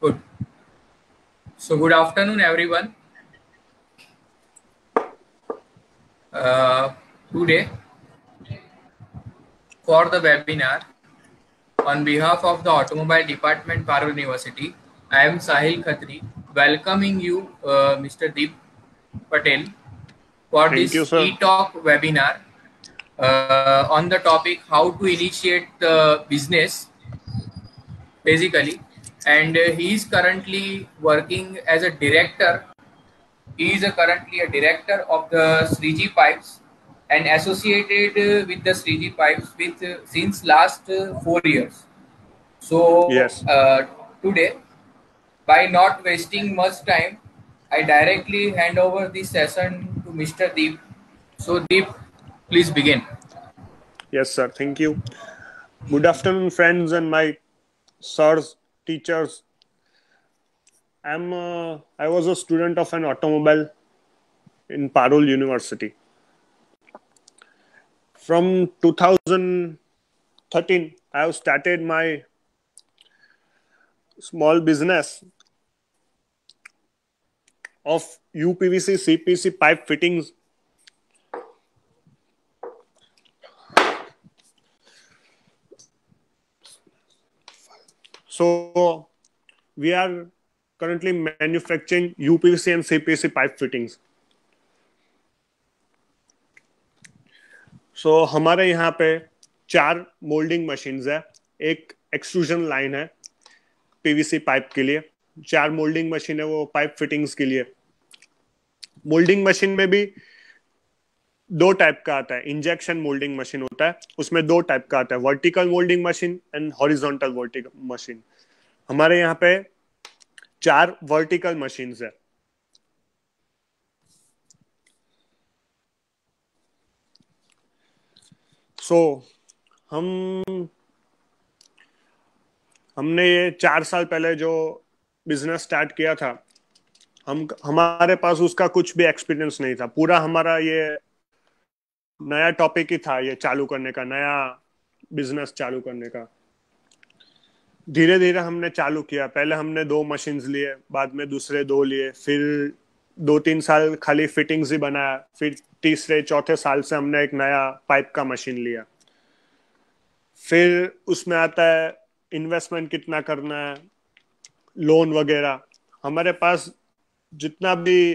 Good. So, good afternoon, everyone. Uh, Today, for the webinar, on behalf of the Automobile Department, Paro University, I am Sahil Khatri, welcoming you, Mr. Deep Patel, for Thank you, this sir. e-talk webinar on the topic how to initiate the business, basically. And he is currently working as a director. He is currently a director of the 3G Pipes and associated with the 3G Pipes with since last 4 years. So Yes. today, by not wasting much time, I directly hand over this session to Mr. Deep. So Deep, please begin. Yes, sir. Thank you. Good afternoon, friends and my sirs, teachers. I was a student of an automobile in Parul University. From 2013, I have started my small business of UPVC CPC pipe fittings. So we are currently manufacturing UPVC and CPC pipe fittings. सो हमारे यहाँ पे 4 moulding machines है, एक extrusion line है PVC pipe के लिए, 4 moulding machine है वो पाइप फिटिंग्स के लिए. मोल्डिंग मशीन में भी 2 टाइप का आता है. इंजेक्शन मोल्डिंग मशीन होता है, उसमें 2 टाइप का आता है, vertical moulding machine and horizontal vertical machine. हमारे यहाँ पे 4 वर्टिकल मशीन्स है. सो हमने ये 4 साल पहले जो बिजनेस स्टार्ट किया था, हमारे पास उसका कुछ भी एक्सपीरियंस नहीं था. पूरा हमारा ये नया टॉपिक ही था, ये चालू करने का, नया बिजनेस चालू करने का. धीरे धीरे हमने चालू किया. पहले हमने 2 मशीन्स लिए, बाद में दूसरे 2 लिए, फिर 2-3 साल खाली फिटिंग्स ही बनाया, फिर तीसरे चौथे साल से हमने एक नया पाइप का मशीन लिया. फिर उसमें आता है इन्वेस्टमेंट कितना करना है, लोन वगैरह. हमारे पास जितना भी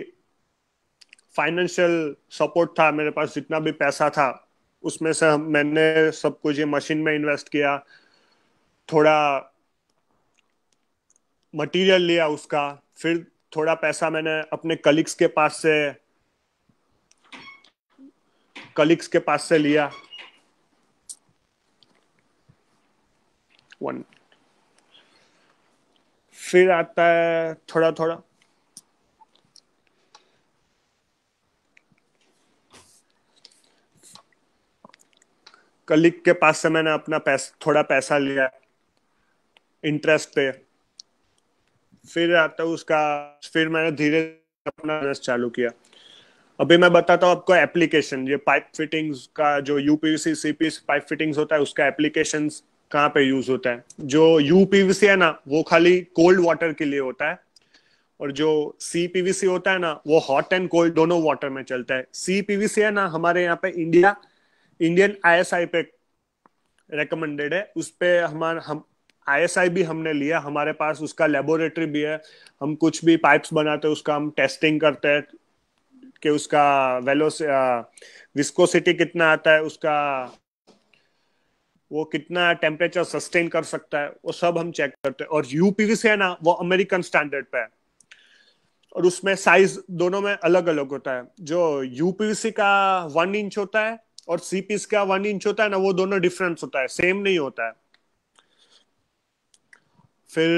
फाइनेंशियल सपोर्ट था, मेरे पास जितना भी पैसा था, उसमें से मैंने सब कुछ ये मशीन में इन्वेस्ट किया. थोड़ा मटेरियल लिया उसका, फिर थोड़ा पैसा मैंने अपने कलीग्स के पास से लिया. फिर आता है थोड़ा थोड़ा कलीग के पास से मैंने अपना थोड़ा पैसा लिया इंटरेस्ट पे. फिर आता उसका, फिर मैंने धीरे अपना बिजनेस चालू किया. अभी मैं बताता हूँ आपको एप्लीकेशन. ये पाइप फिटिंग्स का जो यूपीवीसी सीपीसी पाइप फिटिंग्स होता है, उसका एप्लीकेशंस कहाँ पे यूज होता है. जो यूपीवीसी है ना, वो खाली कोल्ड वाटर के लिए होता है, और जो सीपीवीसी होता है ना, वो हॉट एंड कोल्ड दोनों वाटर में चलता है. सीपीवीसी है ना, हमारे यहाँ पे इंडियन आईएसआई पे रेकमेंडेड है. उस पे हम आईएसआई भी हमने लिया, हमारे पास उसका लेबोरेटरी भी है. हम कुछ भी पाइप्स बनाते हैं, उसका हम टेस्टिंग करते हैं कि उसका विस्कोसिटी कितना आता है, उसका वो कितना टेम्परेचर सस्टेन कर सकता है, वो सब हम चेक करते हैं. और यूपीवीसी है ना, वो अमेरिकन स्टैंडर्ड पे है, और उसमें साइज दोनों में अलग अलग होता है. जो यूपीवीसी का 1 इंच होता है और सीपीसी का 1 इंच होता है ना, वो दोनों डिफरेंस होता है, सेम नहीं होता है. फिर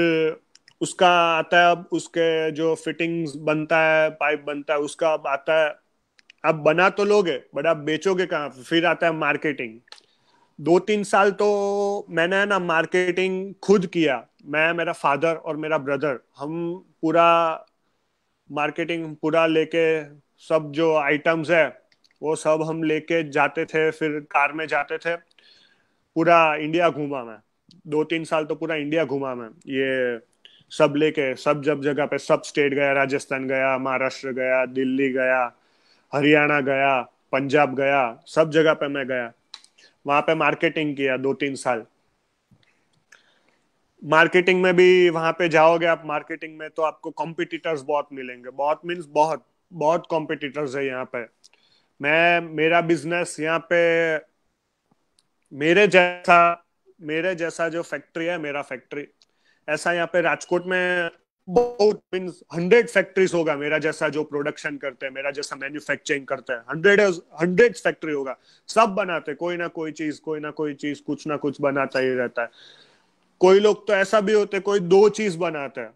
उसका आता है, अब उसके जो फिटिंग्स बनता है, पाइप बनता है, उसका अब आता है. आप बना तो लोगे, बट आप बेचोगे कहाँ. फिर आता है मार्केटिंग. 2-3 साल तो मैंने है ना मार्केटिंग खुद किया. मैं, मेरा फादर और मेरा ब्रदर, हम पूरा मार्केटिंग पूरा लेके, सब जो आइटम्स है वो सब हम लेके जाते थे, फिर कार में जाते थे. पूरा इंडिया घूमा मैं. 2-3 साल तो पूरा इंडिया घूमा मैं ये सब लेके सब जब जगह पे सब स्टेट गया, राजस्थान गया, महाराष्ट्र गया, दिल्ली गया, हरियाणा गया, पंजाब गया, सब जगह पे मैं गया। वहां पे मार्केटिंग किया 2-3 साल। मार्केटिंग में भी वहां पे जाओगे आप मार्केटिंग में तो आपको कॉम्पिटिटर्स बहुत मिलेंगे, बहुत मीन्स बहुत बहुत कॉम्पिटिटर्स है यहाँ पे। मैं मेरा बिजनेस यहाँ पे मेरे जैसा मेरे जैसा जो फैक्ट्री है, मेरा फैक्ट्री ऐसा यहाँ पे राजकोट में बहुत मीन्स 100 फैक्ट्रीज होगा मेरा जैसा जो प्रोडक्शन करते हैं, मेरा जैसा मैन्युफैक्चरिंग करते हैं। 100 फैक्ट्री होगा, सब बनाते कोई ना कोई चीज कुछ ना कुछ बनाता ही रहता है। कोई लोग तो ऐसा भी होते कोई 2 चीज बनाते हैं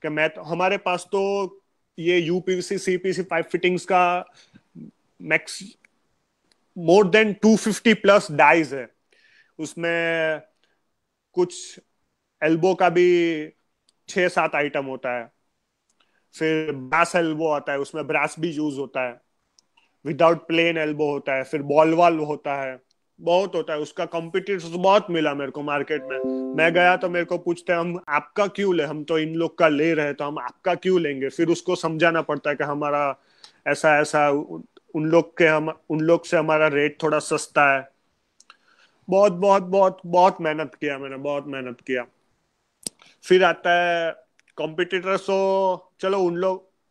कि मैं तो, हमारे पास तो ये यूपीवीसी सीपीसी पाइप फिटिंग्स का max more than 250 plus dies है। उसमें कुछ एल्बो का भी 6-7 आइटम होता है। फिर ब्रास एल्बो आता है, उसमें ब्रास भी यूज होता है। विदाउट प्लेन एल्बो होता है, फिर बॉल वाल होता है, बहुत होता है। उसका कॉम्पिटिटर्स बहुत मिला मेरे को मार्केट में। मैं गया तो मेरे को पूछते हैं हम आपका क्यों ले, हम तो इन लोग का ले रहे तो हम आपका क्यों लेंगे। फिर उसको समझाना पड़ता है कि हमारा ऐसा ऐसा उन लोग से हमारा रेट थोड़ा सस्ता है। बहुत बहुत बहुत बहुत मेहनत किया मैंने, बहुत मेहनत किया। फिर आता है कॉम्पिटिटर्स, तो चलो उन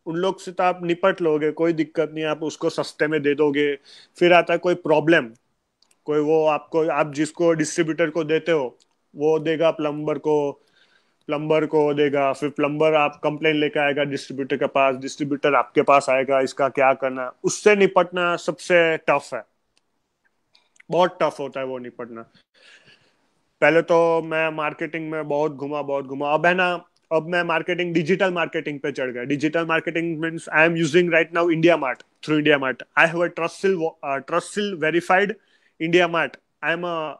लोग से तो आप निपट लोगे, कोई दिक्कत नहीं, आप उसको सस्ते में दे दोगे। फिर आता है कोई प्रॉब्लम, कोई वो आपको आप जिसको डिस्ट्रीब्यूटर को देते हो वो देगा प्लम्बर को देगा। फिर प्लम्बर आप कंप्लेन लेके आएगा डिस्ट्रीब्यूटर के पास, डिस्ट्रीब्यूटर आपके पास आएगा इसका क्या करना। उससे निपटना सबसे टफ है, बहुत टफ होता है वो निपटना। पहले तो मैं मार्केटिंग में बहुत घुमा। अब है ना, अब मैं मार्केटिंग डिजिटल मार्केटिंग पे चढ़ गया। Digital marketing means I am using right now India mart. Through India mart I have a trust verified India mart. I am a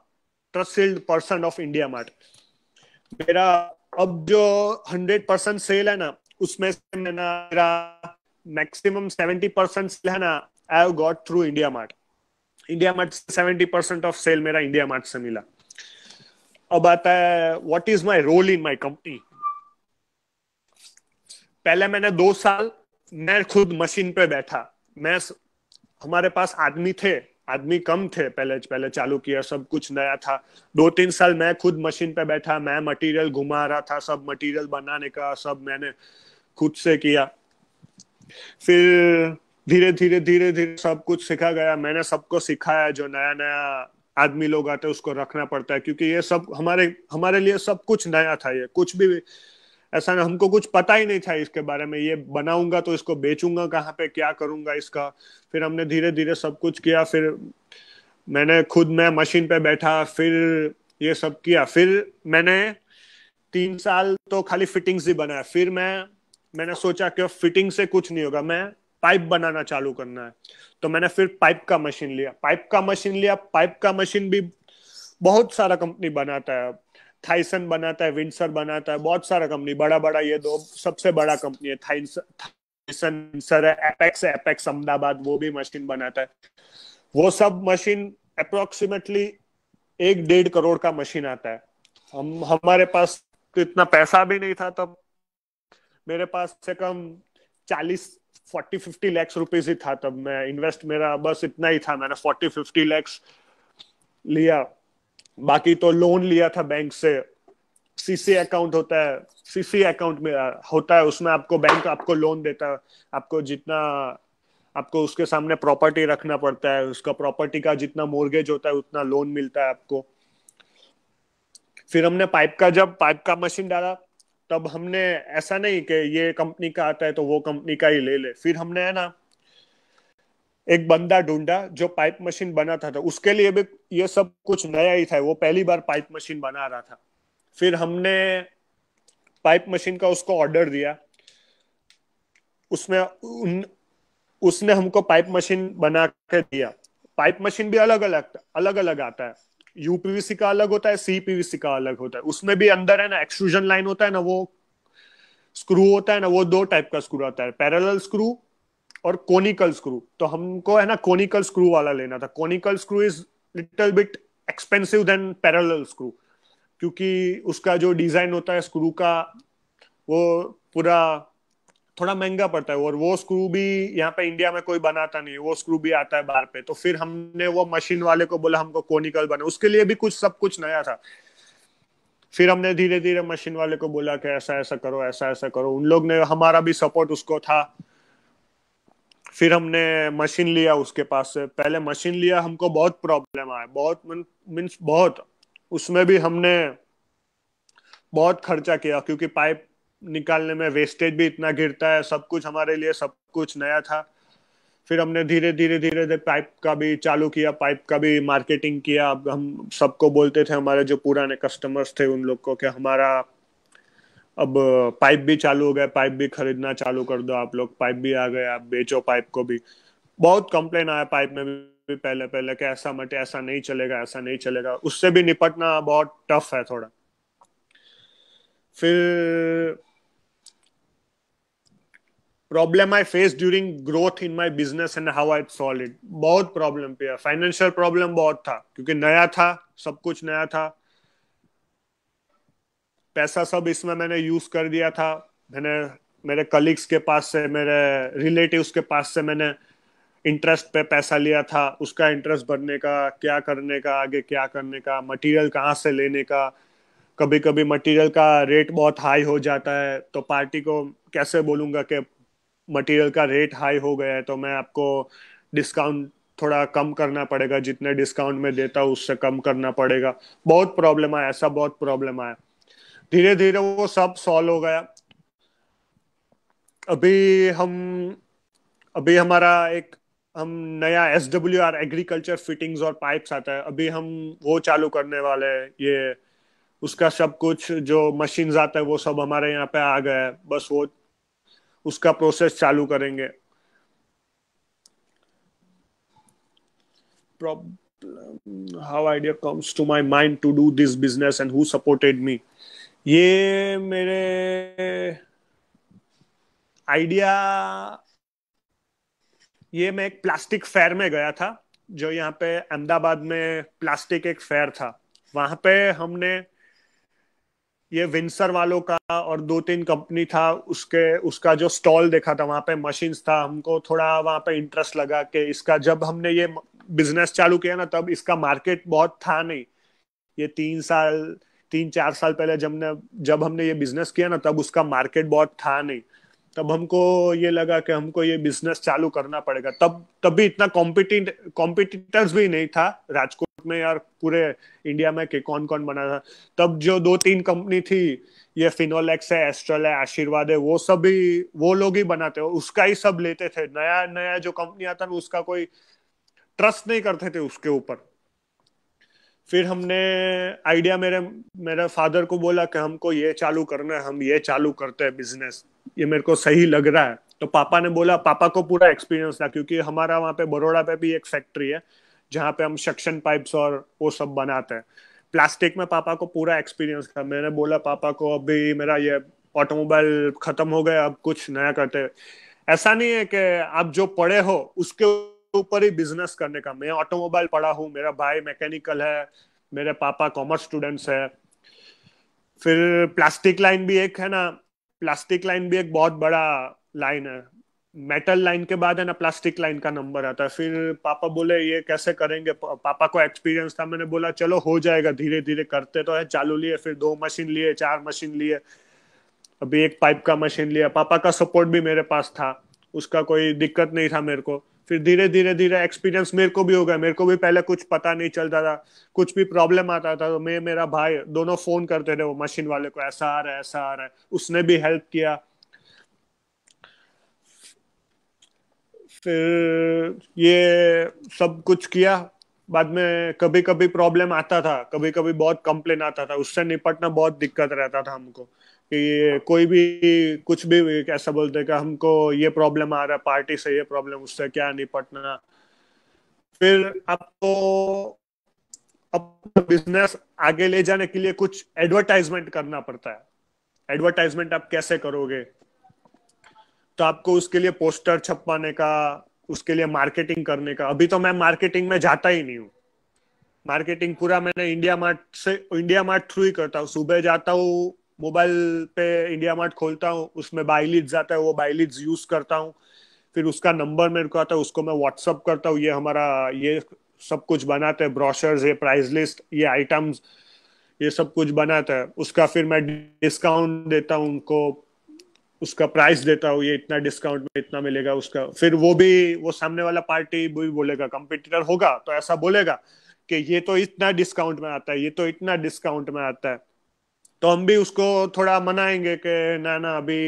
trusted person of India mart. मेरा अब जो 100% cell है ना, उसमें से मेरा मैक्सिमम 70% सेल है ना, I have got through India Mart. India Mart 70% off sale मेरा इंडिया मार्ट से मिला। अब आता है what is my role in my company. पहले मैंने 2 साल मैं खुद मशीन पे बैठा। मैं हमारे पास आदमी कम थे, पहले पहले चालू किया, सब कुछ नया था। 2-3 साल मैं खुद मशीन पे बैठा, मैं मटेरियल घुमा रहा था, सब मटेरियल बनाने का सब मैंने खुद से किया। फिर धीरे धीरे सब कुछ सीखा गया। मैंने सबको सिखाया, जो नया नया आदमी लोग आते उसको रखना पड़ता है, क्योंकि ये सब हमारे लिए सब कुछ नया था। ये कुछ भी ऐसा ना, हमको कुछ पता ही नहीं था इसके बारे में। ये बनाऊंगा तो इसको बेचूंगा कहाँ पे, क्या करूंगा इसका। फिर हमने धीरे धीरे सब कुछ किया। फिर मैं मशीन पे बैठा, फिर ये सब किया। फिर मैंने 3 साल तो खाली फिटिंग्स ही बनाया। फिर मैंने सोचा कि फिटिंग से कुछ नहीं होगा, मैं पाइप बनाना चालू करना है। तो मैंने फिर पाइप का मशीन भी बहुत सारा कंपनी बनाता है। थाइसन बनाता है, विंडसर बनाता है, बहुत सारा कंपनी, बड़ा बड़ा ये 2 सबसे बड़ा कंपनी है। थाइसन, विंडसर है, एपेक्स अहमदाबाद, वो भी मशीन बनाता है। वो सब मशीन अप्रोक्सीमेटली 1-1.5 करोड़ का मशीन आता है। हमारे पास तो इतना पैसा भी नहीं था तब। मेरे पास से कम 40-50 लाख रुपीस ही था तब। मैं इन्वेस्ट मेरा बस इतना ही था, मैंने 40-50 लाख लिया। बाकी तो लोन लिया था बैंक से। सीसी अकाउंट होता है, सीसी अकाउंट में होता है, उसमें आपको बैंक आपको लोन देता है। आपको जितना आपको उसके सामने प्रॉपर्टी रखना पड़ता है, उसका प्रॉपर्टी का जितना मोर्गेज होता है उतना लोन मिलता है आपको। फिर हमने जब पाइप का मशीन डाला, तब हमने ऐसा नहीं कि ये कंपनी का आता है तो वो कंपनी का ही ले ले। फिर हमने है ना एक बंदा ढूंढा जो पाइप मशीन बनाता था। उसके लिए भी ये सब कुछ नया ही था, वो पहली बार पाइप मशीन बना रहा था। फिर हमने पाइप मशीन का उसको ऑर्डर दिया। उसमें उसने हमको पाइप मशीन बना के दिया। पाइप मशीन भी अलग अलग आता है। यूपीवीसी का अलग होता है, सीपीवीसी का अलग होता है। उसमें भी अंदर है ना एक्सट्रूजन लाइन होता है ना, वो स्क्रू होता है ना, वो 2 टाइप का स्क्रू आता है, पैरेलल स्क्रू और कोनिकल स्क्रू। तो हमको है ना कोनिकल स्क्रू वाला लेना था। Conical screw is little bit expensive than parallel screw, क्योंकि उसका जो डिजाइन होता है स्क्रू का वो पूरा थोड़ा महंगा पड़ता है, और वो स्क्रू भी यहाँ पे इंडिया में कोई बनाता नहीं, वो स्क्रू भी आता है बाहर पे। तो फिर हमने वो मशीन वाले को बोला हमको कोनिकल बना, उसके लिए भी कुछ सब कुछ नया था। फिर हमने धीरे धीरे मशीन वाले को बोला कि ऐसा ऐसा करो, ऐसा ऐसा करो, उन लोग ने, हमारा भी सपोर्ट उसको था। फिर हमने मशीन लिया उसके पास से, पहले मशीन लिया, हमको बहुत प्रॉब्लम आया, बहुत मीन्स बहुत, उसमें भी हमने बहुत खर्चा किया, क्योंकि पाइप निकालने में वेस्टेज भी इतना गिरता है, सब कुछ हमारे लिए सब कुछ नया था। फिर हमने धीरे धीरे धीरे धीरे पाइप का भी चालू किया, पाइप का भी मार्केटिंग किया। अब हम सबको बोलते थे, हमारे जो पुराने कस्टमर्स थे उन लोग को, कि हमारा अब पाइप भी चालू हो गया, पाइप भी खरीदना चालू कर दो आप लोग, पाइप भी आ गए, आप बेचो पाइप को भी। बहुत कंप्लेन आया पाइप में भी पहले पहले, कि ऐसा मत, ऐसा नहीं चलेगा, ऐसा नहीं चलेगा, उससे भी निपटना बहुत टफ है थोड़ा। फिर problem I face during growth in my business and how I solve it, बहुत प्रॉब्लम पे, फाइनेंशियल प्रॉब्लम बहुत था, क्योंकि नया था, सब कुछ नया था। पैसा सब इसमें मैंने यूज कर दिया था। मैंने मेरे कलीग्स के पास से, मेरे रिलेटिव्स के पास से मैंने इंटरेस्ट पे पैसा लिया था, उसका इंटरेस्ट भरने का, क्या करने का, आगे क्या करने का, मटेरियल कहाँ से लेने का। कभी कभी मटेरियल का रेट बहुत हाई हो जाता है, तो पार्टी को कैसे बोलूंगा कि मटेरियल का रेट हाई हो गया है, तो मैं आपको डिस्काउंट थोड़ा कम करना पड़ेगा, जितने डिस्काउंट में देता हूँ उससे कम करना पड़ेगा। बहुत प्रॉब्लम आया, ऐसा बहुत प्रॉब्लम आया। धीरे धीरे वो सब सॉल्व हो गया। अभी हम अभी हमारा एक, हम नया SWR एग्रीकल्चर फिटिंग्स और पाइप्स आता है, अभी हम वो चालू करने वाले हैं। ये उसका सब कुछ जो मशीन्स आता है वो सब हमारे यहाँ पे आ गया है, बस वो उसका प्रोसेस चालू करेंगे। How idea comes to my mind to do this business and who supported me, ये मेरे आइडिया, ये मैं एक प्लास्टिक फेयर में गया था, जो यहाँ पे अहमदाबाद में प्लास्टिक एक फेयर था। वहां पे हमने ये विंसर वालों का और दो तीन कंपनी था, उसके उसका जो स्टॉल देखा था, वहां पे मशीन्स था, हमको थोड़ा वहां पे इंटरेस्ट लगा कि इसका, जब हमने ये बिजनेस चालू किया ना, तब इसका मार्केट बहुत था नहीं। ये 3 4 साल पहले जब हमने ये बिजनेस किया ना, तब उसका मार्केट बहुत था नहीं। तब हमको ये लगा कि हमको ये बिजनेस चालू करना पड़ेगा। तब भी इतना कॉम्पिटिटर्स भी नहीं था राजकोट में यार, पूरे इंडिया में कि कौन कौन बना था। तब जो 2 3 कंपनी थी, ये फिनोलेक्स है, एस्ट्रल है, आशीर्वाद है, वो सब भी वो लोग ही बनाते हो, उसका ही सब लेते थे। नया नया जो कंपनी आता ना, उसका कोई ट्रस्ट नहीं करते थे उसके ऊपर। फिर हमने आइडिया, मेरे मेरे फादर को बोला कि हमको ये चालू करना है, हम ये चालू करते हैं बिजनेस, ये मेरे को सही लग रहा है। तो पापा ने बोला, पापा को पूरा एक्सपीरियंस था, क्योंकि हमारा वहाँ पे बड़ौदा पे भी एक फैक्ट्री है जहाँ पे हम सक्शन पाइप्स और वो सब बनाते हैं। प्लास्टिक में पापा को पूरा एक्सपीरियंस था। मैंने बोला पापा को, अभी मेरा ये ऑटोमोबाइल खत्म हो गया, अब कुछ नया करते हैं। ऐसा नहीं है कि आप जो पढ़े हो उसके ऊपर ही बिजनेस करने का। मैं ऑटोमोबाइल पढ़ा हूँ, मेरा भाई मैकेनिकल है, मेरे पापा कॉमर्स स्टूडेंट्स है। फिर प्लास्टिक लाइन भी एक है ना, प्लास्टिक लाइन भी एक बहुत बड़ा लाइन है। मेटल लाइन के बाद है ना प्लास्टिक लाइन का नंबर आता है। फिर पापा बोले ये कैसे करेंगे, पापा को एक्सपीरियंस था। मैंने बोला चलो हो जाएगा, धीरे धीरे करते तो है। चालू लिए, फिर 2 मशीन लिए, 4 मशीन लिए, अभी एक पाइप का मशीन लिया। पापा का सपोर्ट भी मेरे पास था, उसका कोई दिक्कत नहीं था मेरे को। फिर धीरे धीरे धीरे एक्सपीरियंस मेरे को भी हो गया। मेरे को भी पहले कुछ पता नहीं चलता था, कुछ भी प्रॉब्लम आता था तो मैं, मेरा भाई दोनों फोन करते थे वो मशीन वाले को, ऐसा आ रहा है, ऐसा आ रहा है, उसने भी हेल्प किया। फिर ये सब कुछ किया। बाद में कभी कभी प्रॉब्लम आता था, कभी कभी बहुत कंप्लेन आता था, उससे निपटना बहुत दिक्कत रहता था हमको। कि ये कोई भी कुछ भी ऐसा बोलते कि हमको ये प्रॉब्लम आ रहा है पार्टी से, ये प्रॉब्लम, उससे क्या निपटना। फिर आपको अपना बिजनेस आगे ले जाने के लिए कुछ एडवर्टाइजमेंट करना पड़ता है। एडवर्टाइजमेंट आप कैसे करोगे, तो आपको उसके लिए पोस्टर छपवाने का, उसके लिए मार्केटिंग करने का। अभी तो मैं मार्केटिंग में जाता ही नहीं हूँ। मार्केटिंग पूरा मैंने इंडिया मार्ट थ्रू ही करता हूँ। सुबह जाता हूँ, मोबाइल पे इंडिया मार्ट खोलता हूँ, उसमें बाई लीड्स आता है, वो बाई लीड्स यूज करता हूँ, फिर उसका नंबर मेरे को आता है, उसको मैं व्हाट्सअप करता हूँ, ये हमारा ये सब कुछ बनाते हैं, ब्रोशर्स, ये प्राइस लिस्ट, ये आइटम्स, ये सब कुछ बनाता है, उसका फिर मैं डिस्काउंट देता हूँ उनको, उसका प्राइस देता हूँ, ये इतना डिस्काउंट में इतना मिलेगा उसका, फिर वो सामने वाला पार्टी भी बोलेगा, कंपटीटर होगा तो ऐसा बोलेगा कि ये तो इतना डिस्काउंट में आता है, ये तो इतना डिस्काउंट में आता है, तो हम भी उसको थोड़ा मनाएंगे कि ना ना अभी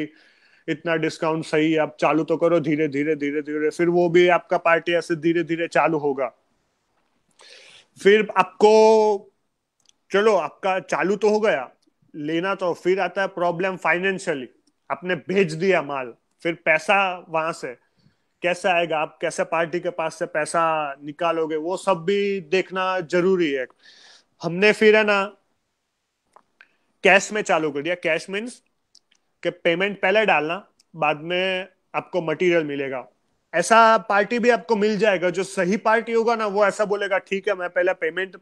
इतना डिस्काउंट सही है, आप चालू तो करो धीरे धीरे धीरे धीरे, फिर वो भी आपका पार्टी ऐसे धीरे धीरे चालू होगा। फिर आपको, चलो आपका चालू तो हो गया, लेना तो फिर आता है प्रॉब्लम फाइनेंशियली, आपने भेज दिया माल, फिर पैसा वहां से कैसे आएगा, आप कैसे पार्टी के पास से पैसा निकालोगे, वो सब भी देखना जरूरी है। हमने फिर है ना कैश में चालू कर दिया, कैश मीन्स कि पेमेंट पहले डालना, बाद में आपको मटेरियल मिलेगा। ऐसा पार्टी भी आपको मिल जाएगा, जो सही पार्टी होगा ना वो ऐसा बोलेगा ठीक है मैं पहले पेमेंट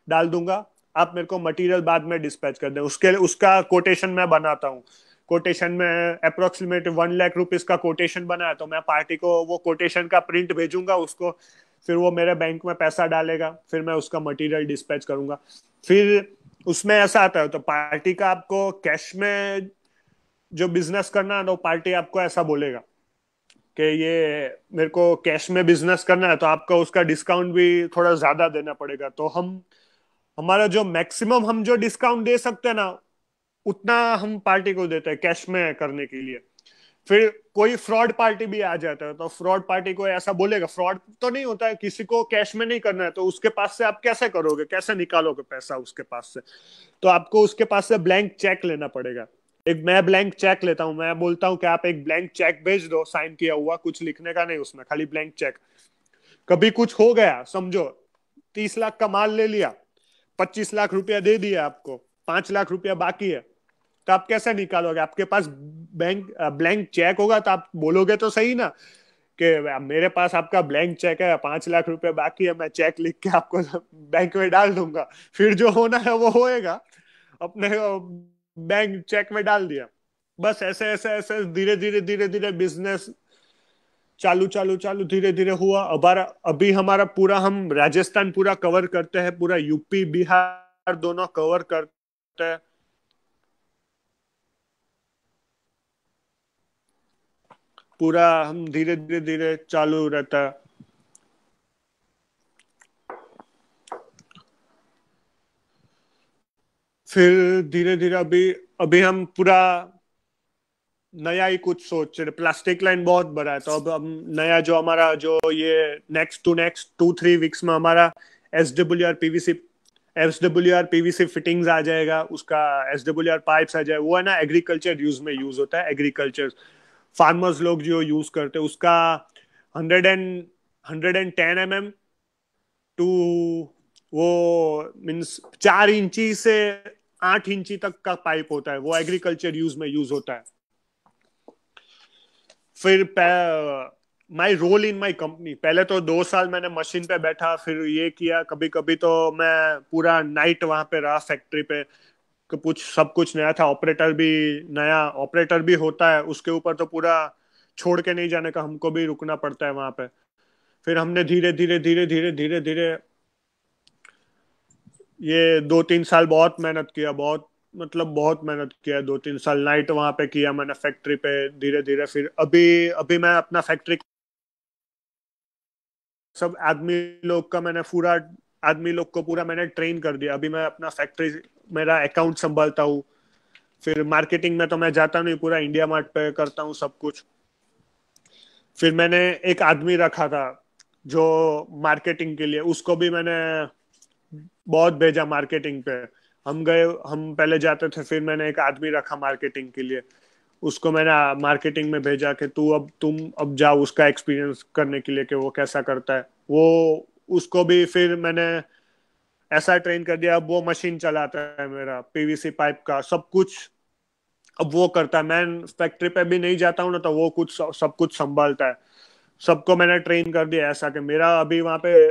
डाल दूंगा, आप मेरे को मटेरियल बाद में डिस्पैच कर दें, उसके उसका कोटेशन मैं बनाता हूँ, कोटेशन में अप्रोक्सीमेट 1 लाख रुपीज का कोटेशन बनाया, तो मैं पार्टी को वो कोटेशन का प्रिंट भेजूंगा उसको, फिर वो मेरे बैंक में पैसा डालेगा, फिर मैं उसका मटेरियल डिस्पैच करूंगा। फिर उसमें ऐसा आता है, तो पार्टी का आपको कैश में जो बिजनेस करना है तो पार्टी आपको ऐसा बोलेगा कि ये मेरे को कैश में बिजनेस करना है, तो आपका उसका डिस्काउंट भी थोड़ा ज्यादा देना पड़ेगा, तो हम हमारा जो मैक्सिमम हम जो डिस्काउंट दे सकते हैं ना उतना हम पार्टी को देते हैं कैश में करने के लिए। फिर कोई फ्रॉड पार्टी भी आ जाता है, तो फ्रॉड पार्टी को ऐसा बोलेगा, फ्रॉड तो नहीं होता है, किसी को कैश में नहीं करना है, तो उसके पास से आप कैसे करोगे, कैसे निकालोगे पैसा उसके पास से, तो आपको उसके पास से ब्लैंक चेक लेना पड़ेगा। एक मैं ब्लैंक चेक लेता हूँ, मैं बोलता हूँ कि आप एक ब्लैंक चेक भेज दो, साइन किया हुआ, कुछ लिखने का नहीं उसमें, खाली ब्लैंक चेक। कभी कुछ हो गया समझो, 30 लाख का माल ले लिया, 25 लाख रुपया दे दिया आपको, 5 लाख रुपया बाकी है, तो आप कैसे निकालोगे, आपके पास बैंक ब्लैंक चेक होगा तो आप बोलोगे तो सही ना कि मेरे पास आपका ब्लैंक चेक है, 5 लाख रुपए बाकी है, मैं चेक लिख के आपको बैंक में डाल दूंगा, फिर जो होना है वो होएगा, अपने बैंक चेक में डाल दिया। बस ऐसे ऐसे ऐसे धीरे धीरे धीरे धीरे बिजनेस चालू चालू चालू धीरे धीरे हुआ। अभी हमारा पूरा, हम राजस्थान पूरा कवर करते हैं, पूरा यूपी बिहार दोनों कवर करते हैं, पूरा हम धीरे धीरे धीरे चालू रहता है। फिर धीरे धीरे अभी अभी हम पूरा नया ही कुछ सोच रहे, प्लास्टिक लाइन बहुत बड़ा है, तो अब हम नया जो हमारा जो ये नेक्स्ट टू नेक्स्ट 2-3 वीक्स में हमारा S W R PVC fittings आ जाएगा, उसका SWR पाइप्स आ जाए, वो है ना एग्रीकल्चर यूज में यूज होता है, एग्रीकल्चर फार्मर्स लोग जो यूज करते हैं उसका 110 mm टू, वो मीन्स 4 इंची से 8 इंची तक का पाइप होता है, वो एग्रीकल्चर यूज में यूज होता है। फिर माई रोल इन माई कंपनी, पहले तो 2 साल मैंने मशीन पे बैठा, फिर ये किया, कभी कभी तो मैं पूरा नाइट वहां पे रहा फैक्ट्री पे, कुछ सब कुछ नया था, ऑपरेटर भी नया ऑपरेटर भी होता है, उसके ऊपर तो पूरा छोड़ के नहीं जाने का, हमको भी रुकना पड़ता है वहां पे। फिर हमने धीरे धीरे धीरे धीरे धीरे धीरे ये 2-3 साल बहुत मेहनत किया, बहुत मतलब बहुत मेहनत किया, 2-3 साल नाइट वहां पे किया मैंने फैक्ट्री पे, धीरे धीरे फिर अभी अभी मैं अपना फैक्ट्री सब आदमी लोग का मैंने पूरा, आदमी लोग को पूरा मैंने ट्रेन कर दिया, अभी मैं अपना फैक्ट्री मेरा अकाउंट संभालता हूँ, फिर मार्केटिंग में तो मैं जाता नहीं, पूरा इंडिया मार्ट पे करता हूँ सब कुछ। फिर मैंने एक आदमी रखा था जो मार्केटिंग के लिए, उसको भी मैंने बहुत भेजा मार्केटिंग पे, हम गए, हम पहले जाते थे, फिर मैंने एक आदमी रखा मार्केटिंग के लिए, उसको मैंने मार्केटिंग में भेजा कि तुम अब जाओ उसका एक्सपीरियंस करने के लिए कि वो कैसा करता है, वो उसको भी फिर मैंने ऐसा ट्रेन कर दिया, अब वो मशीन चलाता है मेरा पीवीसी पाइप का सब कुछ, अब वो करता है, मैं फैक्ट्री पे भी नहीं जाता हूँ ना, तो वो कुछ सब कुछ संभालता है, सबको मैंने ट्रेन कर दिया ऐसा कि मेरा अभी वहां पे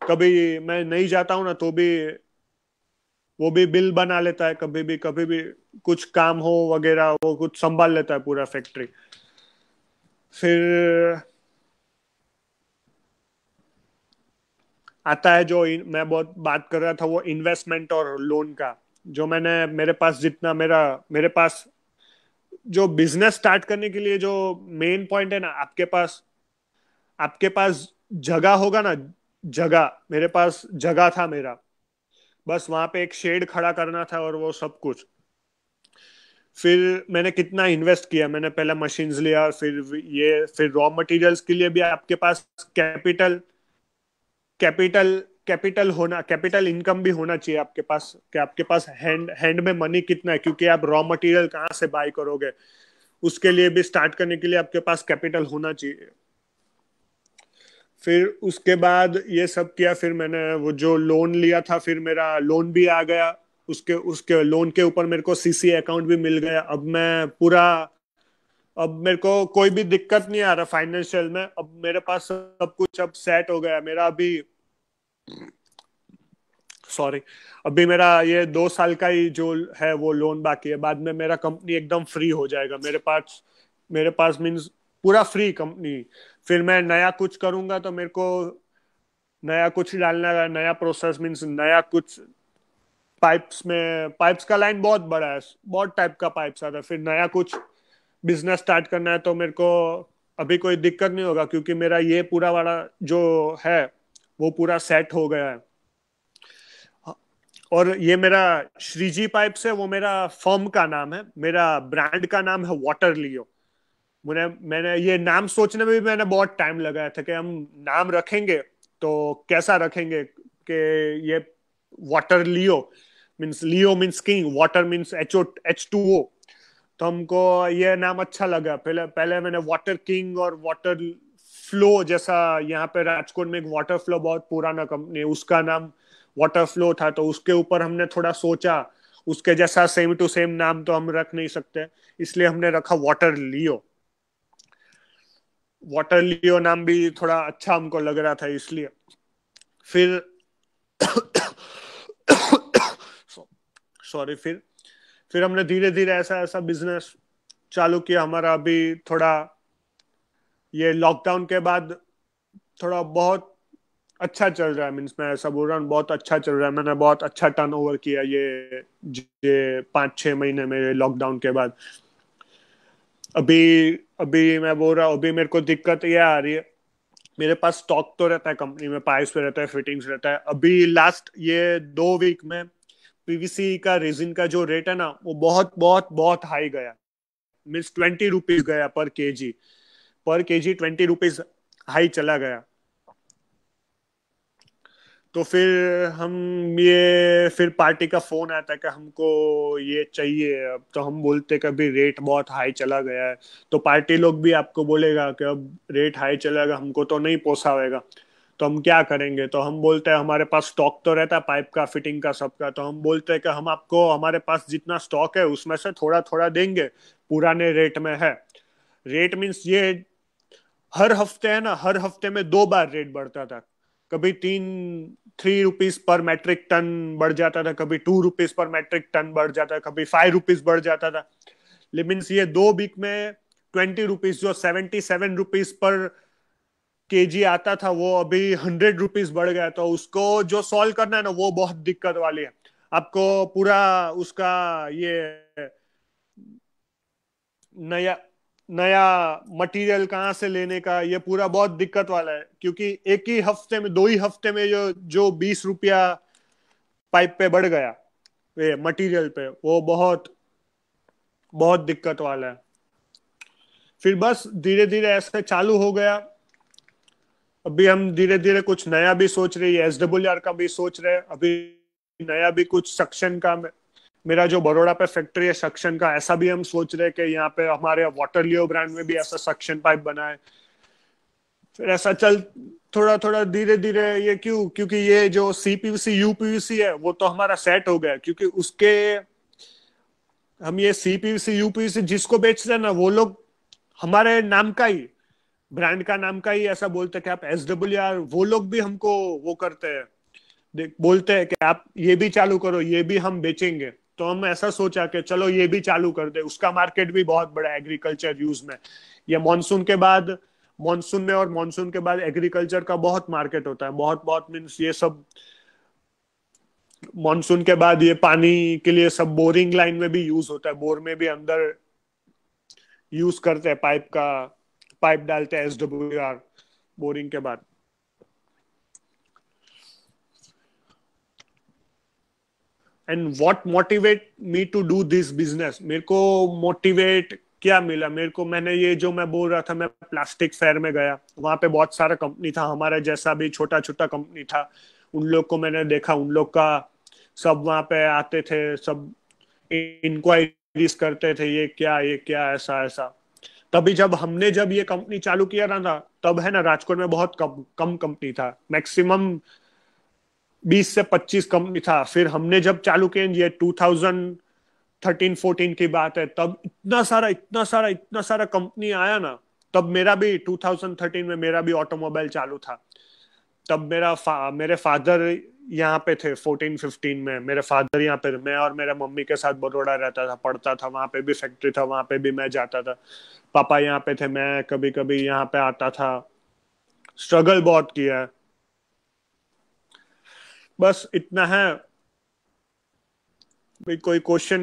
कभी मैं नहीं जाता हूँ ना तो भी वो भी बिल बना लेता है, कभी भी कुछ काम हो वगैरह वो कुछ संभाल लेता है पूरा फैक्ट्री। फिर आता है जो मैं बहुत बात कर रहा था, वो इन्वेस्टमेंट और लोन का। जो मैंने मेरे पास जितना मेरे पास जो बिजनेस स्टार्ट करने के लिए जो मेन पॉइंट है ना, आपके पास जगह होगा ना। जगह, मेरे पास जगह था मेरा, बस वहां पे एक शेड खड़ा करना था और वो सब कुछ। फिर मैंने कितना इन्वेस्ट किया, मैंने पहले मशीन्स लिया, फिर रॉ मटेरियल्स के लिए भी आपके पास कैपिटल कैपिटल इनकम भी होना चाहिए आपके पास, कि आपके पास हैंड हैंड में मनी कितना है, क्योंकि आप रॉ मटेरियल कहाँ से बाय करोगे, उसके लिए भी स्टार्ट करने के लिए आपके पास कैपिटल होना चाहिए। फिर उसके बाद ये सब किया, फिर मैंने वो जो लोन लिया था, फिर मेरा लोन भी आ गया। उसके उसके लोन के ऊपर मेरे को सीसी अकाउंट भी मिल गया। अब मेरे को कोई भी दिक्कत नहीं आ रहा फाइनेंशियल में। अब मेरे पास सब कुछ अब सेट हो गया मेरा। सॉरी, अभी मेरा ये 2 साल का ही जो है वो लोन बाकी है। बाद में मेरा कंपनी एकदम फ्री हो जाएगा। मेरे पास मीन्स पूरा फ्री कंपनी। फिर मैं नया कुछ करूंगा तो मेरे को नया कुछ डालना है, नया प्रोसेस मीन्स नया कुछ। पाइप्स का लाइन बहुत बड़ा है, बहुत टाइप का पाइप्स आता है। फिर नया कुछ बिजनेस स्टार्ट करना है तो मेरे को अभी कोई दिक्कत नहीं होगा, क्योंकि मेरा ये पूरा वाला जो है वो पूरा सेट हो गया है। और ये मेरा श्रीजी पाइप्स है, वो मेरा फर्म का नाम है, मेरा ब्रांड का नाम है वाटर लियो। मैंने ये नाम सोचने में भी मैंने बहुत टाइम लगाया था कि हम नाम रखेंगे तो कैसा रखेंगे, कि ये water Leo means king, water means H2O। तो हमको ये नाम अच्छा लगा। पहले पहले मैंने वाटर किंग और वाटर फ्लो, जैसा यहाँ पे राजकोट में एक वाटर फ्लो बहुत पुराना कंपनी है, उसका नाम वाटर फ्लो था, तो उसके ऊपर हमने थोड़ा सोचा। उसके जैसा सेम टू सेम नाम तो हम रख नहीं सकते, इसलिए हमने रखा वाटर लियो। वाटर लियो नाम भी थोड़ा अच्छा हमको लग रहा था, इसलिए। फिर सॉरी, फिर हमने धीरे धीरे ऐसा ऐसा बिजनेस चालू किया। हमारा अभी थोड़ा ये लॉकडाउन के बाद थोड़ा बहुत अच्छा चल रहा है। मीन्स मैं ऐसा बोल रहा हूँ, बहुत अच्छा चल रहा है। मैंने बहुत अच्छा टर्नओवर किया ये 5-6 महीने में लॉकडाउन के बाद। अभी अभी मैं बोल रहा हूँ, अभी मेरे को दिक्कत ये आ रही है, मेरे पास स्टॉक तो रहता है कंपनी में, पाइप्स पे रहता है, फिटिंग्स रहता है। अभी लास्ट ये 2 वीक में पीवीसी का रेजिन का जो रेट है ना, वो बहुत बहुत बहुत हाई गया। मीन्स 20 रुपीज गया पर केजी 20 रुपीज हाई चला गया। तो फिर पार्टी का फोन आता है कि हमको ये चाहिए। अब तो हम बोलते कि अभी रेट बहुत हाई चला गया है, तो पार्टी लोग भी आपको बोलेगा कि अब रेट हाई चलेगा, हमको तो नहीं पोसावेगा, तो हम क्या करेंगे। तो हम बोलते हैं हमारे पास स्टॉक तो रहता है पाइप का, फिटिंग का, सबका। तो हम बोलते हैं कि हम आपको हमारे पास जितना स्टॉक है उसमें से थोड़ा थोड़ा देंगे, पुराने रेट में है। रेट मीन्स ये हर हफ्ते है ना, हर हफ्ते में 2 बार रेट बढ़ता था। कभी 3 रुपीज पर मैट्रिक टन बढ़ जाता था, कभी 2 रुपीज पर मैट्रिक टन बढ़ जाता था, कभी 5 रुपीज बढ़ जाता था। मीन्स ये 2 वीक में 20 रुपीज, जो 77 रुपीज पर केजी आता था, वो अभी 100 रुपीज बढ़ गया। तो उसको जो सॉल्व करना है ना, वो बहुत दिक्कत वाली है। आपको पूरा उसका ये नया नया मटेरियल कहाँ से लेने का, ये पूरा बहुत दिक्कत वाला है, क्योंकि एक ही हफ्ते में 2 ही हफ्ते में जो जो 20 रुपया पाइप पे बढ़ गया, ये मटेरियल पे, वो बहुत बहुत दिक्कत वाला है। फिर बस धीरे धीरे ऐसे चालू हो गया। अभी हम धीरे धीरे कुछ नया भी सोच रहे हैं, SWR का भी सोच रहे हैं अभी, नया भी कुछ सक्शन का। मेरा जो बड़ौदा पे फैक्ट्री है सक्शन का, ऐसा भी हम सोच रहे हैं कि यहाँ पे हमारे वाटर लियो ब्रांड में भी ऐसा सक्शन पाइप बनाए। फिर ऐसा चल थोड़ा थोड़ा धीरे धीरे। ये क्योंकि ये जो CPVC UPVC है वो तो हमारा सेट हो गया, क्योंकि उसके हम ये CPVC UPVC जिसको बेच रहे हैं ना, वो लोग हमारे नाम का ही, ब्रांड का नाम का ही ऐसा बोलते हैं कि आप SWR, वो लोग भी हमको वो करते हैं, बोलते हैं कि आप ये भी चालू करो, ये भी हम बेचेंगे। तो हम ऐसा सोचा कि चलो ये भी चालू कर दे, उसका मार्केट भी बहुत बड़ा एग्रीकल्चर यूज में। ये मानसून के बाद, मानसून में और मानसून के बाद एग्रीकल्चर का बहुत मार्केट होता है, बहुत बहुत मीन्स ये सब मानसून के बाद ये पानी के लिए सब बोरिंग लाइन में भी यूज होता है, बोर में भी अंदर यूज करते हैं, पाइप डालते हैं SWR बोरिंग के बाद। And what motivate me to do this business, मेरे को मोटिवेट क्या मिला मेरे को, मैंने ये जो मैं बोल रहा था, मैं प्लास्टिक फेयर में गया, वहां पे बहुत सारा कंपनी था, हमारे जैसा भी छोटा छोटा कंपनी था, उन लोग को मैंने देखा, उन लोग का सब वहां पे आते थे, सब इंक्वायरीज करते थे, ये क्या ऐसा ऐसा। तभी जब ये कंपनी चालू किया ना, तब है ना राजकोट में बहुत कम कम कंपनी था, मैक्सिमम 20 से 25 कंपनी था। फिर हमने जब चालू किया, ये 2013-14 की बात है, तब इतना सारा कंपनी आया ना। तब मेरा भी 2013 में मेरा भी ऑटोमोबाइल चालू था। तब मेरे फादर यहाँ पे थे 14-15 में, मेरे फादर यहाँ पे, मैं और मेरे मम्मी के साथ बड़ौदा रहता था, पढ़ता था, वहां पे भी फैक्ट्री था, वहां पे भी मैं जाता था। पापा यहाँ पे थे, मैं कभी कभी यहाँ पे आता था। स्ट्रगल बहुत किया है। बस इतना है। भाई कोई क्वेश्चन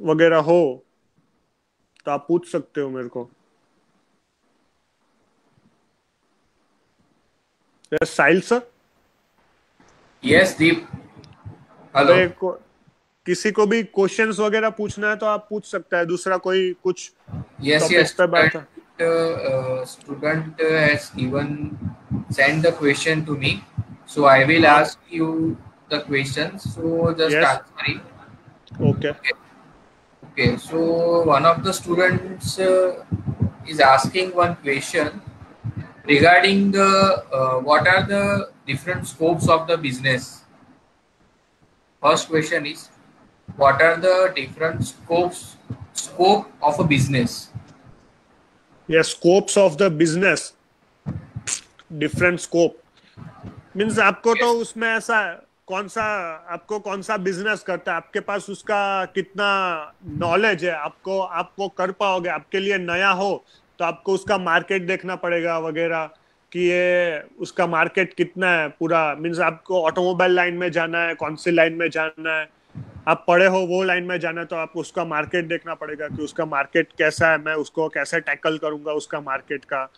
वगैरह हो तो आप पूछ सकते हो मेरे को। साहिल सर। यस दीप, हेलो। अरे किसी को भी क्वेश्चंस वगैरह पूछना है तो आप पूछ सकता है, दूसरा कोई कुछ यस टॉपिक यस, पे बात है। student has given send the question to me, so I will हाँ। ask you the questions, so just yes. answer it. Okay. Okay. Okay, so one of the students is asking one question regarding the what are the different scopes of the business. First question is, what are the different scope of a business? Yes, scopes of the business, different scope means आपको तो Yes. उसमें ऐसा आपको कौन सा business करता है, आपके पास उसका कितना नॉलेज है, आपको कर पाओगे, आपके लिए नया हो तो आपको उसका मार्केट देखना पड़ेगा वगैरह, कि ये उसका मार्केट कितना है पूरा। मीन्स आपको ऑटोमोबाइल लाइन में जाना है, कौन सी लाइन में जाना है, आप पढ़े हो वो लाइन में जाना है, तो आपको उसका मार्केट देखना पड़ेगा कि उसका मार्केट कैसा है, मैं उसको कैसे टैकल करूंगा उसका मार्केट का।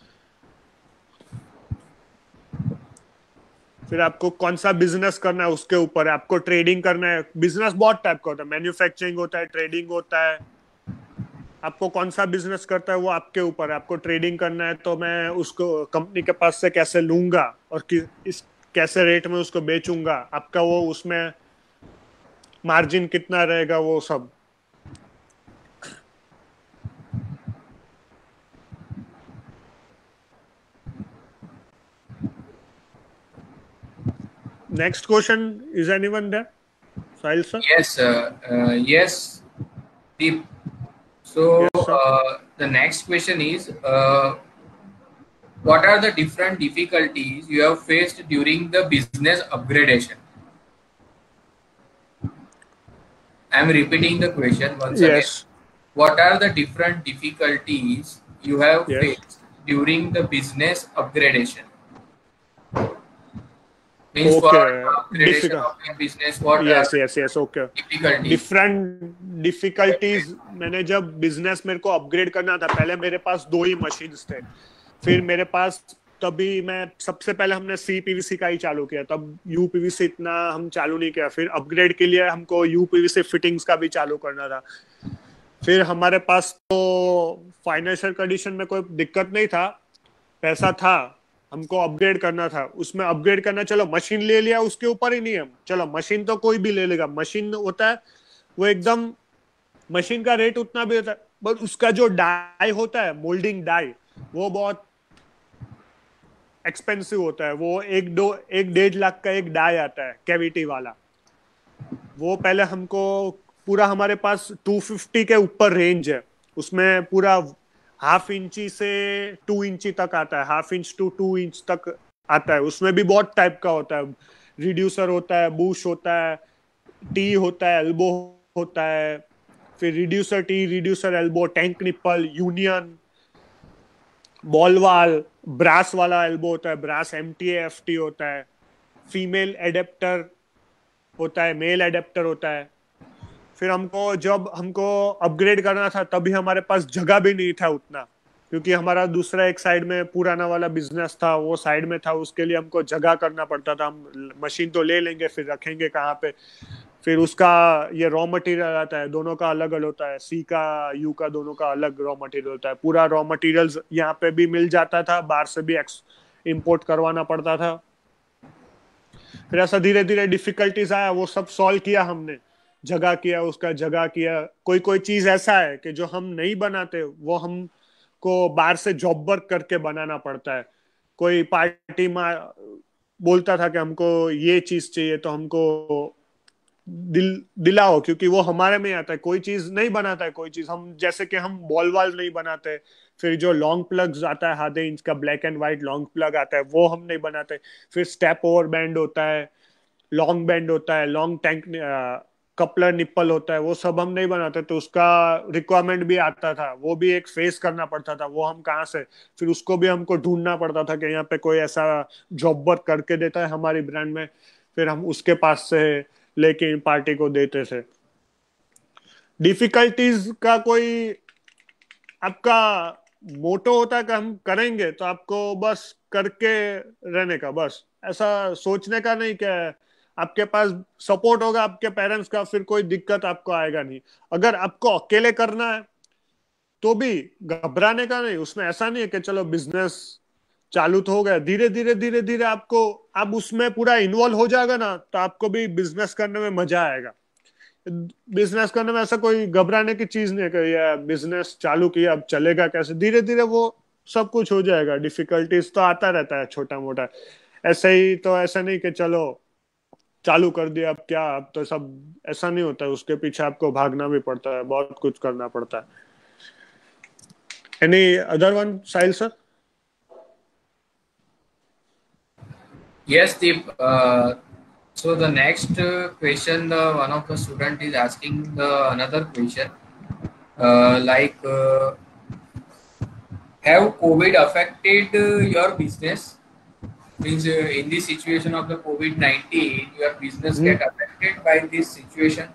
फिर आपको कौन सा बिजनेस करना है उसके ऊपर है, आपको ट्रेडिंग करना है, बिजनेस बहुत टाइप का होता है, मैन्युफैक्चरिंग होता है, ट्रेडिंग होता है। आपको कौन सा बिजनेस करता है वो आपके ऊपर है। आपको ट्रेडिंग करना है तो मैं उसको कंपनी के पास से कैसे लूंगा और इस कैसे रेट में उसको बेचूंगा, आपका वो उसमें मार्जिन कितना रहेगा, वो सब। Next question, is anyone there? Sahil sir. Yes, yes, Deep. So yes sir. the next question is, what are the different difficulties you have faced during the business upgradation? I am repeating the question once again. Yes. What are the different difficulties you have yes. faced during the business upgradation? Means for okay. upgradation difficult. of your business, what are yes the yes yes. Okay. difficulties? Different difficulties, मैंने जब business मेरे को upgrade करना था, पहले मेरे पास 2 ही machines थे। फिर मेरे पास, तभी मैं सबसे पहले हमने CPVC का ही चालू किया, तब UPVC इतना हम चालू नहीं किया। फिर अपग्रेड के लिए हमको UPVC फिटिंग्स का भी चालू करना था। फिर हमारे पास तो फाइनेंशियल कंडीशन में कोई दिक्कत नहीं था, पैसा था, हमको अपग्रेड करना था। उसमें अपग्रेड करना, चलो मशीन ले लिया, उसके ऊपर ही नहीं है, चलो मशीन तो कोई भी ले लेगा, मशीन होता है वो एकदम, मशीन का रेट उतना भी होता है, बट उसका जो डाई होता है, मोल्डिंग डाई, वो बहुत एक्सपेंसिव होता है। वो 1-1.5 लाख का एक डाई आता है कैविटी वाला। वो पहले हमको पूरा, हमारे पास 250 के ऊपर रेंज है, उसमें पूरा 1/2 इंची से 2 इंची तक आता है, 1/2 इंच to 2 इंच तक आता है। उसमें भी बहुत टाइप का होता है, रिड्यूसर होता है, बूश होता है, टी होता है, एल्बो होता है, फिर reducer T, reducer elbow, tank nipple, union, ball वाल, ब्रास वाला एल्बो होता है, ब्रास एमटीएफटी होता है, फीमेल एडेप्टर होता है, मेल एडेप्टर होता है। फिर हमको जब हमको अपग्रेड करना था तभी हमारे पास जगह भी नहीं था उतना, क्योंकि हमारा दूसरा एक साइड में पुराना वाला बिजनेस था, वो साइड में था, उसके लिए हमको जगह करना पड़ता था। हम मशीन तो ले लेंगे, फिर रखेंगे कहाँ पे? फिर उसका ये रॉ मटेरियल आता है, दोनों का अलग अलग होता है, सी का यू का दोनों का अलग रॉ मटेरियल होता है। पूरा रॉ मटेरियल्स यहाँ पे भी मिल जाता था, बाहर से भी इम्पोर्ट करवाना पड़ता था। फिर ऐसा धीरे धीरे डिफिकल्टीज आया, वो सब सॉल्व किया हमने, जगह किया, उसका जगह किया। कोई कोई चीज ऐसा है कि जो हम नहीं बनाते वो हमको बाहर से जॉब वर्क करके बनाना पड़ता है। कोई पार्टी में बोलता था कि हमको ये चीज चाहिए, तो हमको दिलाओ, क्योंकि वो हमारे में आता है। कोई चीज नहीं बनाता है, कोई चीज हम, जैसे कि हम बॉल वाल नहीं बनाते, फिर जो लॉन्ग प्लग्स आता है आधे इंच का black and white long plug आता है, वो हम नहीं बनाते। फिर स्टेप ओवर बैंड होता है, लॉन्ग बैंड होता है, लॉन्ग टैंक कपलर निप्पल होता है, वो सब हम नहीं बनाते। तो उसका रिक्वायरमेंट भी आता था, वो भी एक फेस करना पड़ता था। वो हम कहाँ से, फिर उसको भी हमको ढूंढना पड़ता था कि यहाँ पे कोई ऐसा जॉब वर्क करके देता है हमारी ब्रांड में, फिर हम उसके पास से लेके इन पार्टी को देते थे। डिफिकल्टीज का कोई आपका मोटो होता है कि हम करेंगे, तो आपको बस करके रहने का, बस ऐसा सोचने का नहीं कि आपके पास सपोर्ट होगा आपके पेरेंट्स का, फिर कोई दिक्कत आपको आएगा नहीं। अगर आपको अकेले करना है तो भी घबराने का नहीं। उसमें ऐसा नहीं है कि चलो बिजनेस चालू तो हो गया, धीरे धीरे धीरे धीरे आपको, आप उसमें पूरा इन्वॉल्व हो जाएगा ना, तो आपको भी बिजनेस करने में मजा आएगा। बिजनेस करने में ऐसा कोई घबराने की चीज नहीं है कि यार बिजनेस चालू किया अब चलेगा कैसे। धीरे धीरे वो सब कुछ हो जाएगा। डिफिकल्टीज तो आता रहता है छोटा मोटा, ऐसे ही तो ऐसा नहीं कि चलो चालू कर दिया अब क्या, अब तो सब ऐसा नहीं होता है। उसके पीछे आपको भागना भी पड़ता है, बहुत कुछ करना पड़ता है। Any other one, Sahil sir? Yes, Deep. So the next question, one of the student is asking the another question, like, have COVID affected your business? Means in this situation of the COVID-19, your business get affected by this situation,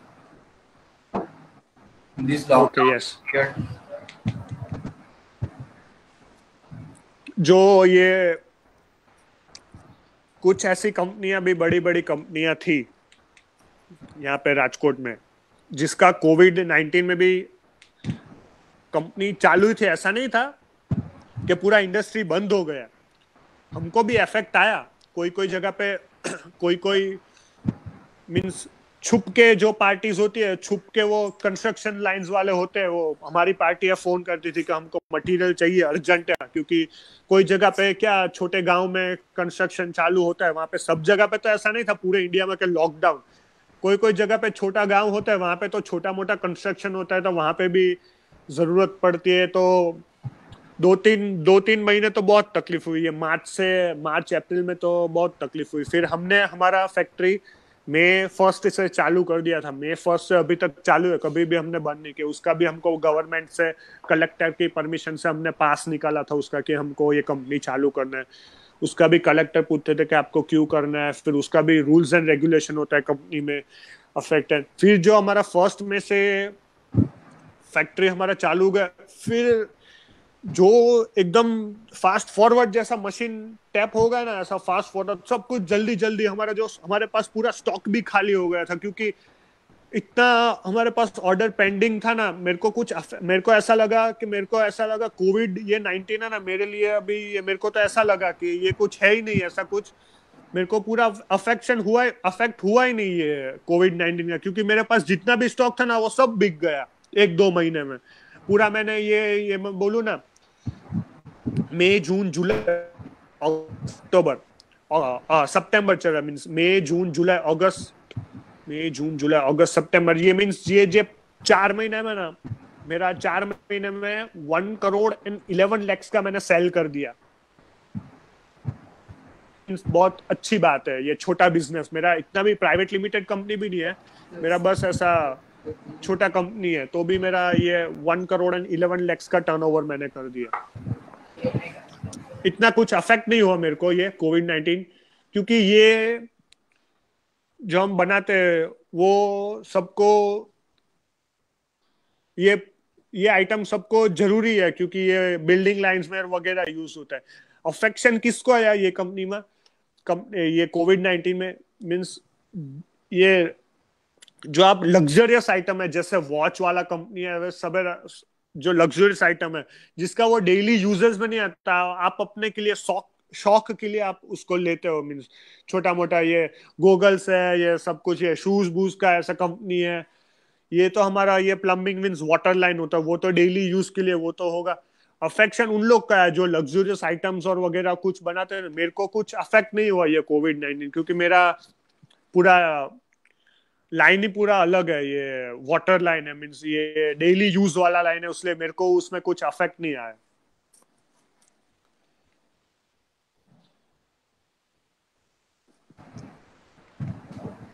in this okay, lockdown yes. period. जो ये कुछ ऐसी कंपनियां भी, बड़ी बड़ी कंपनियां थी यहाँ पे राजकोट में, जिसका कोविड-19 में भी कंपनी चालू थी। ऐसा नहीं था कि पूरा इंडस्ट्री बंद हो गया, हमको भी इफेक्ट आया कोई कोई जगह पे। कोई कोई मींस छुप के जो पार्टीज होती है, छुप के वो कंस्ट्रक्शन लाइंस वाले होते हैं, वो हमारी पार्टियां फोन करती थी कि हमको मटेरियल चाहिए अर्जेंट है। क्योंकि कोई जगह पे क्या, छोटे गांव में कंस्ट्रक्शन चालू होता है, वहां पे सब जगह पे तो ऐसा नहीं था पूरे इंडिया में कि लॉकडाउन। कोई कोई जगह पे छोटा गांव होता है, वहां पे तो छोटा मोटा कंस्ट्रक्शन होता है, तो वहां पे भी जरूरत पड़ती है। तो दो तीन महीने तो बहुत तकलीफ हुई है। मार्च अप्रैल में तो बहुत तकलीफ हुई। फिर हमने हमारा फैक्ट्री मई 1 से चालू कर दिया था। मई 1 से अभी तक चालू है, कभी भी हमने बंद नहीं किया। उसका भी हमको गवर्नमेंट से, कलेक्टर की परमिशन से हमने पास निकाला था उसका, कि हमको ये कंपनी चालू करना है। उसका भी कलेक्टर पूछते थे कि आपको क्यों करना है, फिर उसका भी रूल्स एंड रेगुलेशन होता है कंपनी में अफेक्टेड। फिर जो हमारा 1 मई से फैक्ट्री हमारा चालू गया, फिर जो एकदम फास्ट फॉरवर्ड जैसा मशीन टैप हो गया ना, ऐसा फास्ट फॉरवर्ड सब कुछ जल्दी जल्दी, हमारा जो हमारे पास पूरा स्टॉक भी खाली हो गया था, क्योंकि इतना हमारे पास ऑर्डर पेंडिंग था ना। मेरे को ऐसा लगा कोविड ये 19 है ना, मेरे लिए अभी ये, मेरे को तो ऐसा लगा कि ये कुछ है ही नहीं ऐसा कुछ। मेरे को पूरा अफेक्ट हुआ ही नहीं ये कोविड-19 का, क्योंकि मेरे पास जितना भी स्टॉक था ना, वो सब बिक गया 1-2 महीने में पूरा। मैंने ये मैं बोलूँ ना, मई जून जुलाई अक्टूबर सितंबर चल रहा, मीन्स मई जून जुलाई अगस्त सितंबर, ये मीन्स ये 4 महीने में ना, मेरा 4 महीने में 1 करोड़ and 11 lakhs का मैंने सेल कर दिया। बहुत अच्छी बात है। ये छोटा बिजनेस, मेरा इतना भी प्राइवेट लिमिटेड कंपनी भी नहीं है, मेरा बस ऐसा छोटा कंपनी है, तो भी मेरा ये 1 करोड़ 11 लाख का टर्नओवर मैंने कर दिया। इतना कुछ अफेक्ट नहीं हुआ मेरे को ये कोविड-19, क्योंकि ये जो हम बनाते हैं वो सबको ये आइटम सबको जरूरी है, क्योंकि ये बिल्डिंग लाइंस में वगैरह यूज होता है। अफेक्शन किसको आया ये कंपनी में, ये कोविड-19 में, मीन्स ये जो आप लग्जरियस आइटम है, जैसे वॉच वाला कंपनी है, वे सब जो लग्जरियस आइटम है जिसका वो डेली यूजेस में नहीं आता, आप अपने के लिए शौक शौक के लिए आप उसको लेते हो, मीन्स छोटा मोटा ये गोगल्स है, ये सब कुछ, ये शूज बूज का ऐसा कंपनी है। ये तो हमारा ये प्लम्बिंग मीन्स वाटर लाइन होता है, वो तो डेली यूज के लिए वो तो होगा। अफेक्शन उन लोग का है जो लग्जरियस आइटम्स और वगैरह कुछ बनाते हैं। मेरे को कुछ अफेक्ट नहीं हुआ ये कोविड-19, क्योंकि मेरा पूरा लाइन ही पूरा अलग है, ये वाटर लाइन है, मीन्स ये डेली यूज वाला लाइन है, इसलिए मेरे को उसमें कुछ अफेक्ट नहीं आया।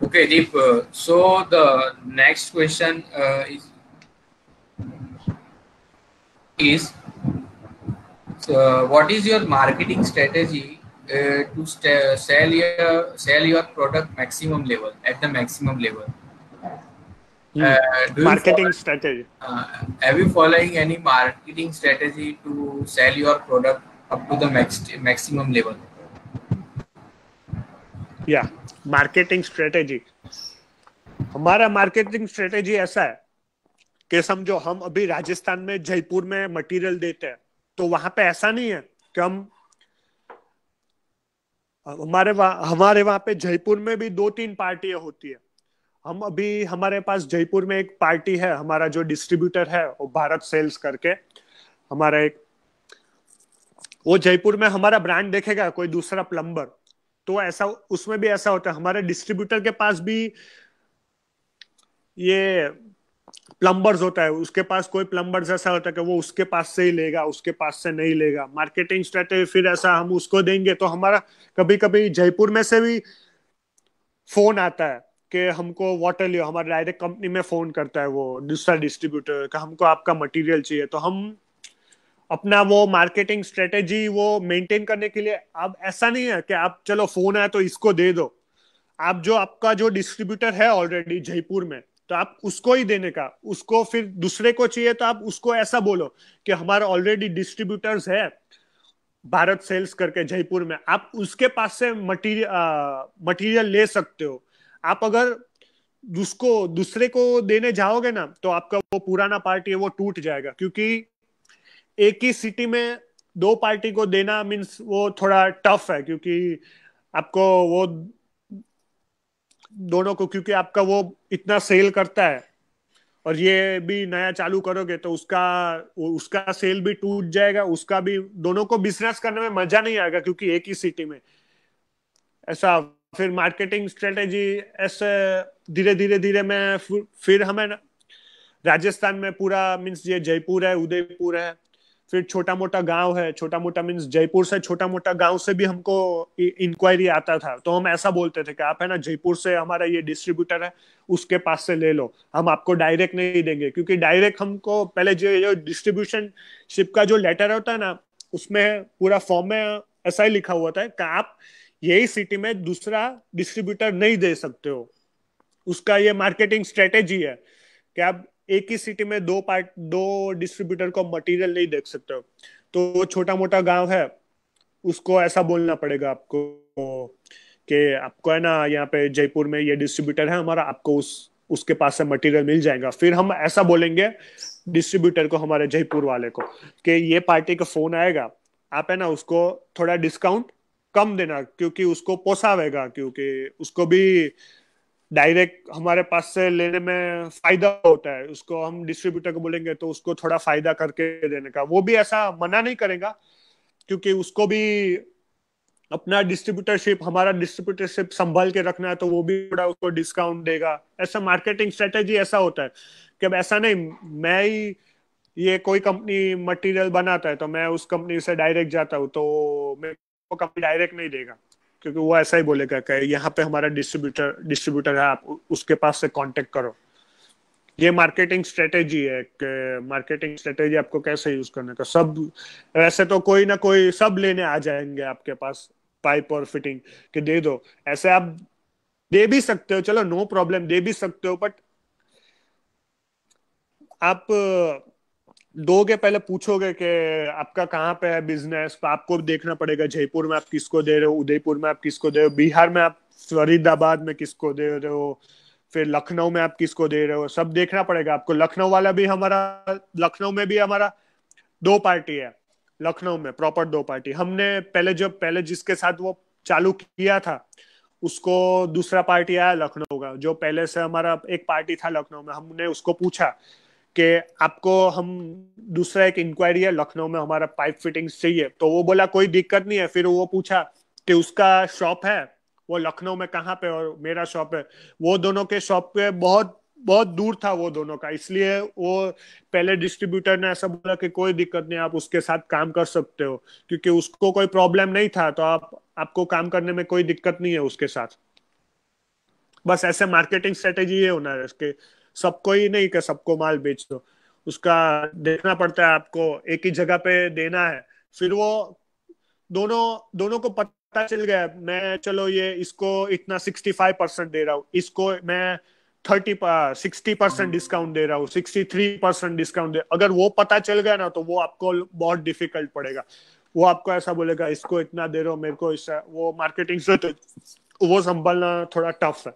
Okay, Deep. So the next question is what is your marketing strategy to sell your product maximum level at the maximum level? Marketing strategy. Have you following any marketing strategy to sell your product up to the maximum level? Yeah, marketing strategy. हमारा marketing strategy ऐसा है कि समझो हम अभी राजस्थान में जयपुर में material देते हैं, तो वहां पे ऐसा नहीं है कि हमारे वहां पे जयपुर में भी 2-3 पार्टियां होती है। हम अभी हमारे पास जयपुर में एक पार्टी है, हमारा जो डिस्ट्रीब्यूटर है वो भारत सेल्स करके, हमारा एक, वो जयपुर में हमारा ब्रांड देखेगा कोई दूसरा प्लम्बर, तो ऐसा उसमें भी ऐसा होता है। हमारे डिस्ट्रीब्यूटर के पास भी ये प्लम्बर्स होता है, उसके पास कोई प्लम्बर्स ऐसा होता है कि वो उसके पास से ही लेगा, उसके पास से नहीं लेगा। मार्केटिंग स्ट्रेटेजी फिर ऐसा हम उसको देंगे, तो हमारा कभी कभी जयपुर में से भी फोन आता है कि हमको वाटर लियो, हमारे डायरेक्ट कंपनी में फोन करता है वो दूसरा डिस्ट्रीब्यूटर कि हमको आपका मटेरियल चाहिए। तो हम अपना वो मार्केटिंग स्ट्रेटेजी वो मेंटेन करने के लिए, अब ऐसा नहीं है कि आप चलो फोन आया तो इसको दे दो, आप जो आपका जो डिस्ट्रीब्यूटर है ऑलरेडी जयपुर में, तो आप उसको ही देने का, उसको फिर दूसरे को चाहिए तो आप उसको ऐसा बोलो कि हमारा ऑलरेडी डिस्ट्रीब्यूटर्स है भारत सेल्स करके जयपुर में, आप उसके पास से मटेरियल ले सकते हो। आप अगर उसको दूसरे को देने जाओगे ना, तो आपका वो पुराना पार्टी है वो टूट जाएगा, क्योंकि एक ही सिटी में 2 पार्टी को देना मीन्स वो थोड़ा टफ है, क्योंकि आपको वो दोनों को, क्योंकि आपका वो इतना सेल करता है और ये भी नया चालू करोगे तो उसका सेल भी टूट जाएगा, उसका भी, दोनों को बिजनेस करने में मजा नहीं आएगा, क्योंकि एक ही सिटी में ऐसा। फिर मार्केटिंग स्ट्रेटेजी ऐसे धीरे धीरे धीरे में फिर हमें राजस्थान में पूरा मीन्स ये जयपुर है, उदयपुर है, फिर छोटा मोटा गांव है, छोटा मोटा मीन्स जयपुर से छोटा मोटा गांव से भी हमको इंक्वायरी आता था, तो हम ऐसा बोलते थे कि आप है ना जयपुर से हमारा ये डिस्ट्रीब्यूटर है उसके पास से ले लो, हम आपको डायरेक्ट नहीं देंगे, क्योंकि डायरेक्ट हमको पहले जो डिस्ट्रीब्यूशन शिप का जो लेटर होता है ना, उसमें पूरा फॉर्म में ऐसा ही लिखा हुआ था कि आप यही सिटी में दूसरा डिस्ट्रीब्यूटर नहीं दे सकते हो। उसका ये मार्केटिंग स्ट्रेटेजी है कि आप एक ही सिटी में दो डिस्ट्रीब्यूटर को मटेरियल नहीं देख सकते हो। तो छोटा मोटा गांव है उसको ऐसा बोलना पड़ेगा आपको कि आपको है ना यहाँ पे जयपुर में ये डिस्ट्रीब्यूटर है हमारा, आपको उसके पास से मटेरियल मिल जाएगा। फिर हम ऐसा बोलेंगे डिस्ट्रीब्यूटर को, हमारे जयपुर वाले को, कि ये पार्टी का फोन आएगा, आप है ना उसको थोड़ा डिस्काउंट कम देना, क्योंकि उसको पोसावेगा, क्योंकि उसको भी डायरेक्ट हमारे पास से लेने में फायदा होता है। उसको हम डिस्ट्रीब्यूटर को बोलेंगे तो उसको थोड़ा फायदा करके देने का, वो भी ऐसा मना नहीं करेगा, क्योंकि उसको भी अपना डिस्ट्रीब्यूटरशिप, हमारा डिस्ट्रीब्यूटरशिप संभाल के रखना है, तो वो भी थोड़ा उसको डिस्काउंट देगा। ऐसा मार्केटिंग स्ट्रेटेजी ऐसा होता है कि अब ऐसा नहीं मैं ही, ये कोई कंपनी मटेरियल बनाता है तो मैं उस कंपनी से डायरेक्ट जाता हूँ, तो मेरे को कंपनी डायरेक्ट नहीं देगा, क्योंकि वो ऐसा ही बोलेगा कि यहाँ पे हमारा डिस्ट्रीब्यूटर है, आप उसके पास से कांटेक्ट करो। ये मार्केटिंग स्ट्रेटेजी है कि मार्केटिंग स्ट्रेटेजी आपको कैसे यूज करने का। सब वैसे तो कोई ना कोई सब लेने आ जाएंगे आपके पास पाइप और फिटिंग कि दे दो। ऐसे आप दे भी सकते हो, चलो नो प्रॉब्लम, दे भी सकते हो, बट आप दोगे पहले पूछोगे कि आपका कहाँ पे है बिजनेस। आपको देखना पड़ेगा जयपुर में आप किसको दे रहे हो, उदयपुर में आप किसको दे रहे हो, बिहार में आप फरीदाबाद में किसको दे रहे हो, फिर लखनऊ में आप किसको दे रहे हो, सब देखना पड़ेगा आपको। लखनऊ वाला भी हमारा, लखनऊ में भी हमारा 2 पार्टी है। लखनऊ में प्रॉपर 2 पार्टी। हमने पहले जिसके साथ वो चालू किया था उसको दूसरा पार्टी आया लखनऊ का, जो पहले से हमारा एक पार्टी था लखनऊ में। हमने उसको पूछा कि आपको हम दूसरा एक इंक्वायरी है लखनऊ में, हमारा पाइप फिटिंग चाहिए, तो वो बोला कोई दिक्कत नहीं है। फिर वो पूछा कि उसका शॉप है वो लखनऊ में कहाँ पे और मेरा शॉप है, वो दोनों के शॉप पे बहुत बहुत दूर था वो दोनों का, इसलिए वो पहले डिस्ट्रीब्यूटर ने ऐसा बोला कि कोई दिक्कत नहीं, आप उसके साथ काम कर सकते हो, क्योंकि उसको कोई प्रॉब्लम नहीं था, तो आपको काम करने में कोई दिक्कत नहीं है उसके साथ। बस ऐसे मार्केटिंग स्ट्रेटेजी ये होना है इसके। सबको ही नहीं कि सबको माल बेच दो, उसका देखना पड़ता है आपको, एक ही जगह पे देना है। फिर वो दोनों दोनों को पता चल गया, मैं चलो ये इसको इतना 65% दे रहा हूँ, इसको मैं 60% डिस्काउंट दे रहा हूँ, 63% डिस्काउंट दे। अगर वो पता चल गया ना तो वो आपको बहुत डिफिकल्ट पड़ेगा। वो आपको ऐसा बोलेगा इसको इतना दे रहे हो, मेरे को इससे, वो मार्केटिंग से तो वो संभालना थोड़ा टफ है।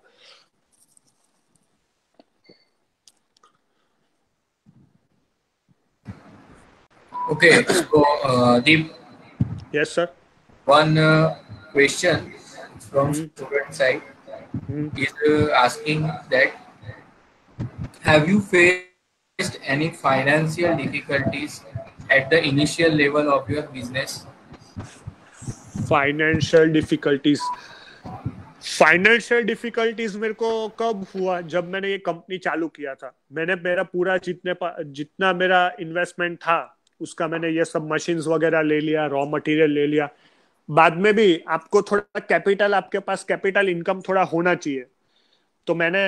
Okay, so the yes sir. one question from student side is asking that have you faced any financial difficulties at the initial level of your business? Financial difficulties, financial difficulties मेरे को कब हुआ, जब मैंने ये company चालू किया था। मैंने मेरा पूरा जितना मेरा इन्वेस्टमेंट था उसका मैंने ये सब मशीन्स वगैरह ले लिया, रॉ मटेरियल ले लिया। बाद में भी आपको थोड़ा कैपिटल, आपके पास कैपिटल इनकम थोड़ा होना चाहिए। तो मैंने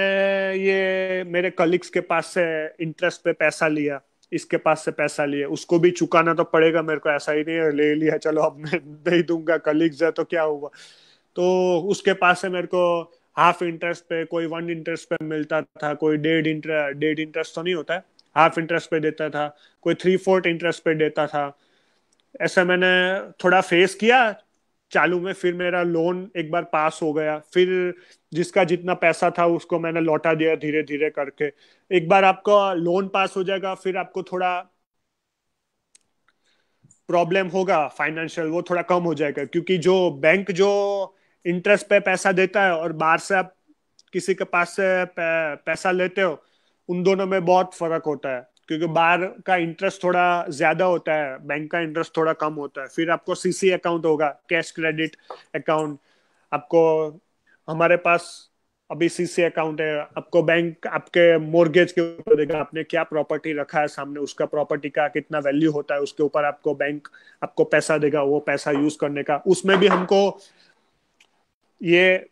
ये मेरे कलीग्स के पास से इंटरेस्ट पे पैसा लिया, इसके पास से पैसा लिया, उसको भी चुकाना तो पड़ेगा मेरे को, ऐसा ही नहीं है ले लिया चलो अब मैं नहीं दूंगा, कलीग्स है तो क्या हुआ। तो उसके पास से मेरे को हाफ इंटरेस्ट पे, कोई 1 इंटरेस्ट पे मिलता था, कोई डेढ़ इंटरेस्ट तो नहीं होता है, हाफ इंटरेस्ट पे देता था, कोई 3/4 इंटरेस्ट पे देता था। ऐसा मैंने थोड़ा फेस किया चालू में। फिर मेरा लोन एक बार पास हो गया, फिर जिसका जितना पैसा था उसको मैंने लौटा दिया धीरे धीरे करके। एक बार आपका लोन पास हो जाएगा फिर आपको थोड़ा प्रॉब्लम होगा फाइनेंशियल, वो थोड़ा कम हो जाएगा, क्योंकि जो बैंक जो इंटरेस्ट पे पैसा देता है और बाहर से आप किसी के पास से पैसा लेते हो, उन दोनों में बहुत फर्क होता है। क्योंकि बाहर का इंटरेस्ट थोड़ा ज्यादा होता है, बैंक का इंटरेस्ट थोड़ा कम होता है। फिर आपको सीसी अकाउंट होगा, कैश क्रेडिट अकाउंट आपको। हमारे पास अभी सीसी अकाउंट है, आपको बैंक आपके मोर्गेज के ऊपर देगा, आपने क्या प्रॉपर्टी रखा है सामने, उसका प्रॉपर्टी का कितना वैल्यू होता है, उसके ऊपर आपको बैंक आपको पैसा देगा, वो पैसा यूज करने का। उसमें भी हमको ये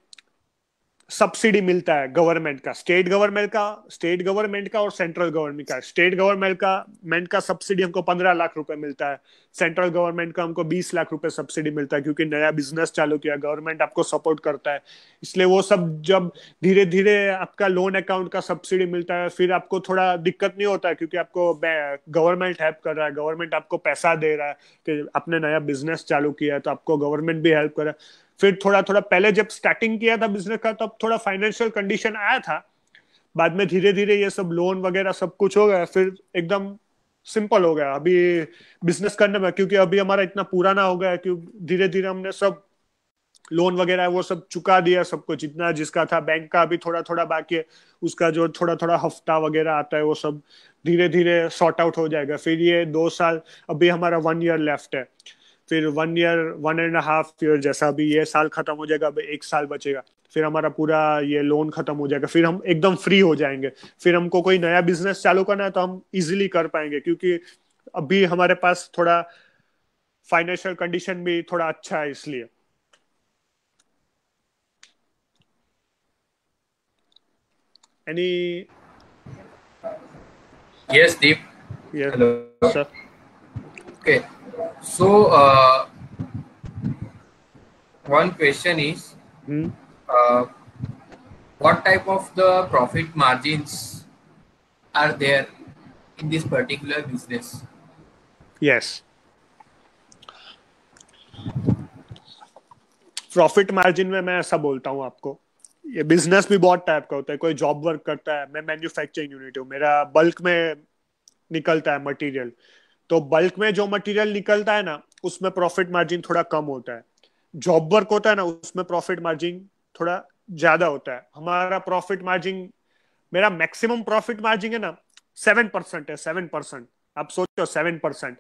सब्सिडी मिलता है गवर्नमेंट का, स्टेट गवर्नमेंट का और सेंट्रल गवर्नमेंट का। स्टेट गवर्नमेंट का सब्सिडी हमको 15 लाख रुपए मिलता है, सेंट्रल गवर्नमेंट का हमको 20 लाख रुपए सब्सिडी मिलता है, क्योंकि नया बिजनेस चालू किया, गवर्नमेंट आपको सपोर्ट करता है। इसलिए वो सब जब धीरे धीरे आपका लोन अकाउंट का सब्सिडी मिलता है, फिर आपको थोड़ा दिक्कत नहीं होता है, क्योंकि आपको गवर्नमेंट हेल्प कर रहा है, गवर्नमेंट आपको पैसा दे रहा है कि आपने नया बिजनेस चालू किया है तो आपको गवर्नमेंट भी हेल्प कर रहा है। फिर थोड़ा थोड़ा पहले जब स्टार्टिंग किया था बिजनेस का तब थोड़ा फाइनेंशियल कंडीशन आया था, बाद में धीरे धीरे ये सब लोन वगैरह सब कुछ हो गया, फिर एकदम सिंपल हो गया अभी बिजनेस करने में। क्योंकि अभी हमारा इतना पुराना हो गया कि धीरे धीरे हमने सब लोन वगैरह वो सब चुका दिया, सबको जितना जिसका था। बैंक का अभी थोड़ा थोड़ा बाकी है, उसका जो थोड़ा थोड़ा हफ्ता वगैरह आता है वो सब धीरे धीरे सॉर्ट आउट हो जाएगा। फिर ये 2 साल, अभी हमारा 1 ईयर लेफ्ट है, फिर 1 ईयर 1.5 ईयर जैसा, अभी ये साल खत्म हो जाएगा, अभी 1 साल बचेगा, फिर हमारा पूरा ये लोन खत्म हो जाएगा, फिर हम एकदम फ्री हो जाएंगे। फिर हमको कोई नया बिजनेस चालू करना है तो हम इजिली कर पाएंगे, क्योंकि अभी हमारे पास थोड़ा फाइनेंशियल कंडीशन भी थोड़ा अच्छा है इसलिए। Any? Yes, Deep. Yes, Hello. sir. Okay. So, one question is, uh, what type of the profit margins are there in this particular business? Yes. Profit margin में मैं ऐसा बोलता हूँ आपको, ये बिजनेस भी बहुत टाइप का होता है. कोई जॉब वर्क करता है, मैं मैन्युफैक्चरिंग यूनिट हूँ, मेरा बल्क में निकलता है मटेरियल. तो बल्क में जो मटेरियल निकलता है ना, उसमें प्रॉफिट मार्जिन थोड़ा कम होता है. जॉब वर्क होता है ना, उसमें प्रॉफिट मार्जिन थोड़ा ज्यादा होता है. हमारा प्रॉफिट मार्जिन, मेरा मैक्सिमम प्रॉफिट मार्जिन है ना 7% है. 7%, आप सोचो 7%.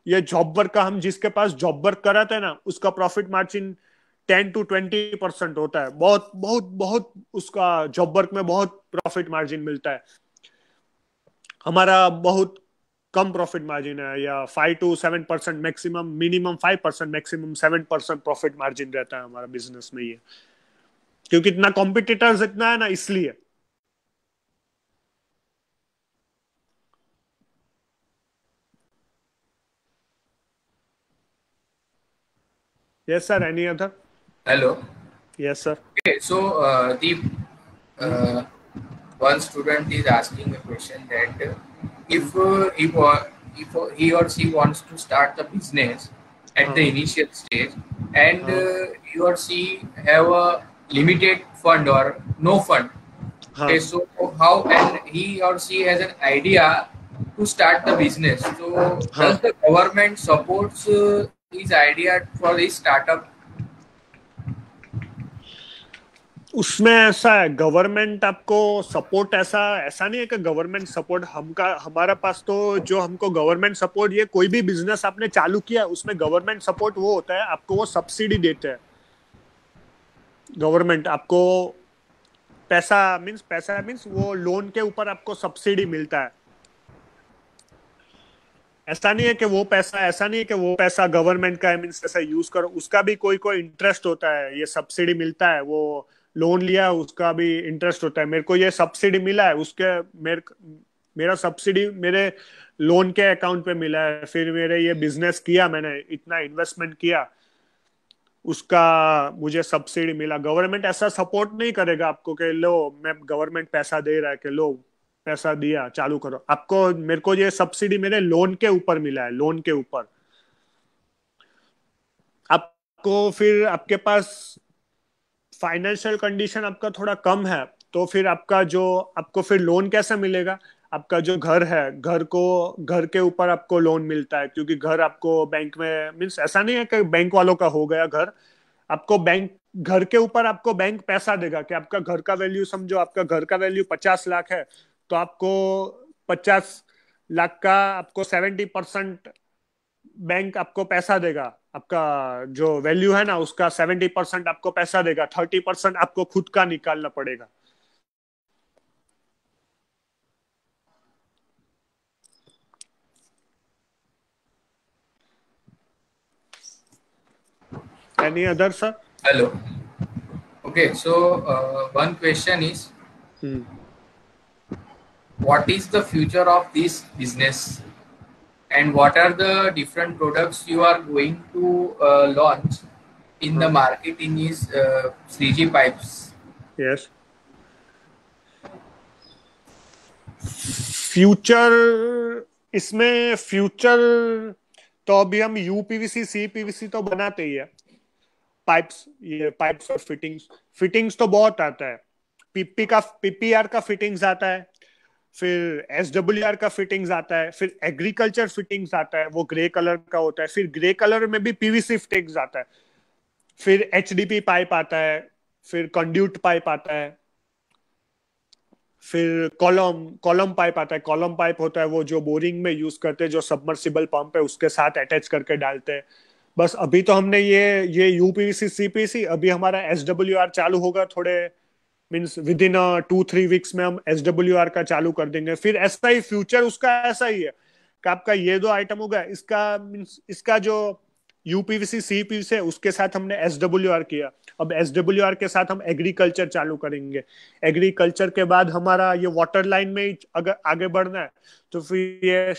ये जॉब वर्क का, हम जिसके पास जॉब वर्क कराते हैं ना, उसका प्रॉफिट मार्जिन 10 to 20% होता है. बहुत बहुत बहुत उसका जॉब वर्क में बहुत प्रॉफिट मार्जिन मिलता है. हमारा बहुत कम प्रॉफिट मार्जिन है, या 5 to 7%, maximum, minimum 5%, maximum 7% profit margin रहता है हमारा बिजनेस में. ये क्योंकि इतना कॉम्पिटिटर्स इतना है ना, इसलिए. Yes sir, any other? Hello. Yes sir. Okay. So, Deep, uh, one student is asking a question that if he or she wants to start the business at the initial stage, and he or she have a limited fund or no fund. Okay, so how, and he or she has an idea to start the business. So does the government supports his idea for his startup? उसमें ऐसा है, government आपको support ऐसा ऐसा नहीं है कि government support हमारा पास तो, जो हमको गवर्नमेंट सपोर्ट, ये कोई भी बिजनेस आपने चालू किया उसमें गवर्नमेंट सपोर्ट वो होता है, आपको वो सब्सिडी देते हैं. गवर्नमेंट आपको पैसा मीन्स वो लोन के ऊपर आपको सब्सिडी मिलता है. ऐसा नहीं है कि वो पैसा, ऐसा नहीं है कि वो पैसा गवर्नमेंट का है मीन्स ऐसा यूज करो. उसका भी कोई कोई इंटरेस्ट होता है. ये सब्सिडी मिलता है, वो लोन लिया उसका भी इंटरेस्ट होता है. मेरे को ये सब्सिडी मिला है, उसके मेरा सब्सिडी मेरे लोन के अकाउंट पे मिला है. फिर मेरे ये बिजनेस किया, मैंने इतना इन्वेस्टमेंट किया, उसका मुझे सब्सिडी मिला. गवर्नमेंट ऐसा सपोर्ट नहीं करेगा आपको कि लो, मैं गवर्नमेंट पैसा दे रहा है कि लो पैसा दिया चालू करो. आपको, मेरे को ये सब्सिडी मेरे लोन के ऊपर मिला है, लोन के ऊपर. आपको फिर आपके पास फाइनेंशियल कंडीशन आपका थोड़ा कम है, तो फिर आपको फिर लोन कैसे मिलेगा? आपका जो घर है, घर के ऊपर आपको लोन मिलता है, क्योंकि घर आपको बैंक में, मीन्स ऐसा नहीं है कि बैंक वालों का हो गया घर, आपको बैंक, घर के ऊपर आपको बैंक पैसा देगा. कि आपका घर का वैल्यू, समझो आपका घर का वैल्यू 50 लाख है, तो आपको 50 लाख का आपको 70% बैंक आपको पैसा देगा. आपका जो वैल्यू है ना, उसका 70% आपको पैसा देगा, 30% आपको खुद का निकालना पड़ेगा. Any other, sir? Hello. Okay, so one question is, what is the future of this business, and what are the different products you are going to launch in the market in these 3G pipes? Yes. Future, इसमें future तो अभी हम UPVC CPVC तो बनाते ही है. Pipes, ये pipes और fittings तो बहुत आता है. पीपीआर का फिटिंग्स आता है, फिर एसडब्ल्यूआर का फिटिंग्स आता है, फिर एग्रीकल्चर फिटिंग्स आता है, वो ग्रे कलर का होता है. फिर ग्रे कलर में भी पीवीसी फिटिंग्स आता है. फिर एचडीपी पाइप आता है, फिर कंड्यूट पाइप आता है, फिर कॉलम पाइप आता है. कॉलम पाइप होता है वो जो बोरिंग में यूज करते हैं, जो सबमर्सिबल पंप है उसके साथ अटैच करके डालते हैं. बस अभी तो हमने ये यूपीवीसी सीपीसी, अभी हमारा एसडब्ल्यूआर चालू होगा थोड़े, मीन्स विद इन 2-3 वीक्स में हम एसडब्ल्यूआर का चालू कर देंगे. फिर ऐसा ही फ्यूचर उसका ऐसा ही है कि आपका ये 2 आइटम होगा, इसका मीन्स इसका जो यूपीवीसी सीपीवीसी से उसके साथ हमने एसडब्ल्यूआर किया। अब एसडब्ल्यूआर के साथ हम एग्रीकल्चर चालू करेंगे। एग्रीकल्चर के बाद हमारा ये वाटर लाइन में ही अगर आगे बढ़ना है तो फिर ये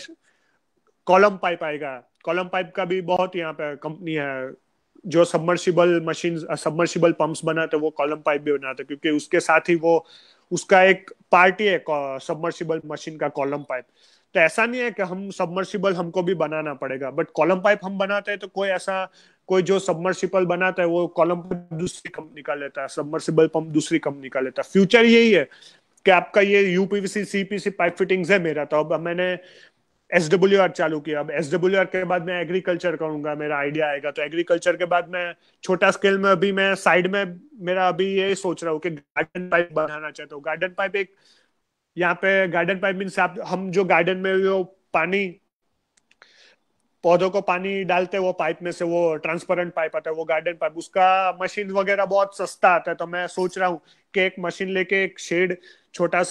कॉलम पाइप आएगा। कॉलम पाइप का भी बहुत यहाँ पे कंपनी है जो सबमर्सिबल मशीन सबमर्सिबल पंप्स बनाते हैं, वो कॉलम पाइप भी बनाते हैं, क्योंकि उसके साथ ही वो उसका एक पार्ट ही है सबमर्सिबल मशीन का कॉलम पाइप। तो ऐसा नहीं है कि हम सबमर्सिबल हमको भी बनाना पड़ेगा, बट कॉलम पाइप हम बनाते हैं तो कोई ऐसा कोई जो सबमर्सिबल बनाता है वो कॉलम पाइप दूसरी कंपनी का लेता है, सबमर्सिबल पंप दूसरी कंपनी का लेता है। फ्यूचर यही है कि आपका ये यूपीवीसी सीपीसी पाइप फिटिंग्स है मेरा, तो अब मैंने एसडब्ल्यूआर चालू किया। अब एसडब्ल्यूआर के बाद मैं एग्रीकल्चर करूंगा, मेरा आइडिया आएगा तो एग्रीकल्चर के बाद मैं छोटा स्केल में अभी मैं साइड में मेरा अभी ये सोच रहा हूँ कि गार्डन पाइप बनाना चाहता हूँ। गार्डन पाइप एक यहाँ पे गार्डन पाइप मीन्स आप हम जो गार्डन में जो पानी पौधों को पानी डालते हैं वो पाइप में से वो ट्रांसपेरेंट पाइप आता है, वो गार्डन पाइप, उसका मशीन वगैरह बहुत सस्ता आता है। तो मैं सोच रहा हूँ कि एक मशीन लेके एक छोटा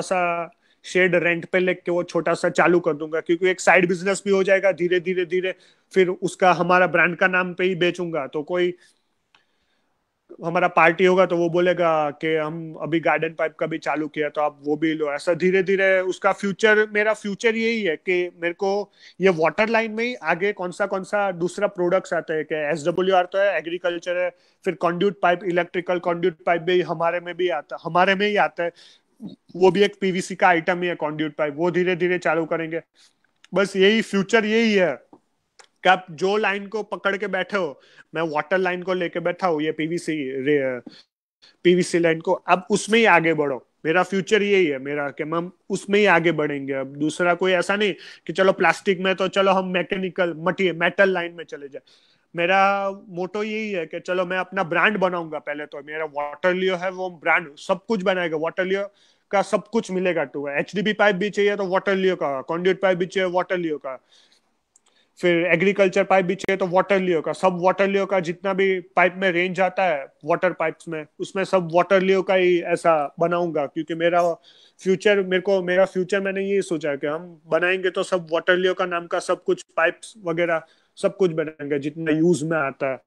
सा शेड रेंट पे लेके वो छोटा सा चालू कर दूंगा, क्योंकि एक साइड बिजनेस भी हो जाएगा। धीरे धीरे धीरे फिर उसका हमारा ब्रांड का नाम पे ही बेचूंगा, तो कोई हमारा पार्टी होगा तो वो बोलेगा कि हम अभी गार्डन पाइप का भी चालू किया तो आप वो भी लो। ऐसा धीरे धीरे उसका फ्यूचर, मेरा फ्यूचर यही है कि मेरे को ये वाटर लाइन में ही आगे कौन सा दूसरा प्रोडक्ट्स आते हैं कि एसडब्ल्यूआर तो है, एग्रीकल्चर है, फिर conduit pipe, electrical conduit pipe भी हमारे में ही आता है। वो भी एक पीवीसी का आइटम ही है कंड्यूट पाइप, वो धीरे धीरे चालू करेंगे। बस यही फ्यूचर यही है कि आप जो लाइन को पकड़ के बैठे हो, मैं वाटर लाइन को लेके बैठा हूँ, ये पीवीसी लाइन को, अब उसमें ही आगे बढ़ो। मेरा फ्यूचर यही है मेरा कि हम उसमें ही आगे बढ़ेंगे। अब दूसरा कोई ऐसा नहीं कि चलो प्लास्टिक में तो चलो हम मैकेनिकल मेटल लाइन में चले जाए। मेरा मोटो यही है कि चलो मैं अपना ब्रांड बनाऊंगा। पहले तो मेरा वाटर लियो है, वो ब्रांड सब कुछ बनाएगा, वाटर लियो का सब कुछ मिलेगा। टू एचडीबी पाइप भी चाहिए तो वाटर लियो का, कॉन्ड्यूट पाइप भी चाहिए वाटर लियो का, फिर एग्रीकल्चर पाइप भी चाहिए तो वाटर लियो का, सब वाटर लियो का जितना भी पाइप में रेंज आता है वाटर पाइप्स में, उसमें सब वाटर लियो का ही ऐसा बनाऊंगा। क्योंकि मेरा फ्यूचर मैंने ये सोचा है कि हम बनाएंगे तो सब वाटर लियो का नाम का सब कुछ पाइप्स वगैरह सब कुछ बनाएंगे जितना यूज में आता है।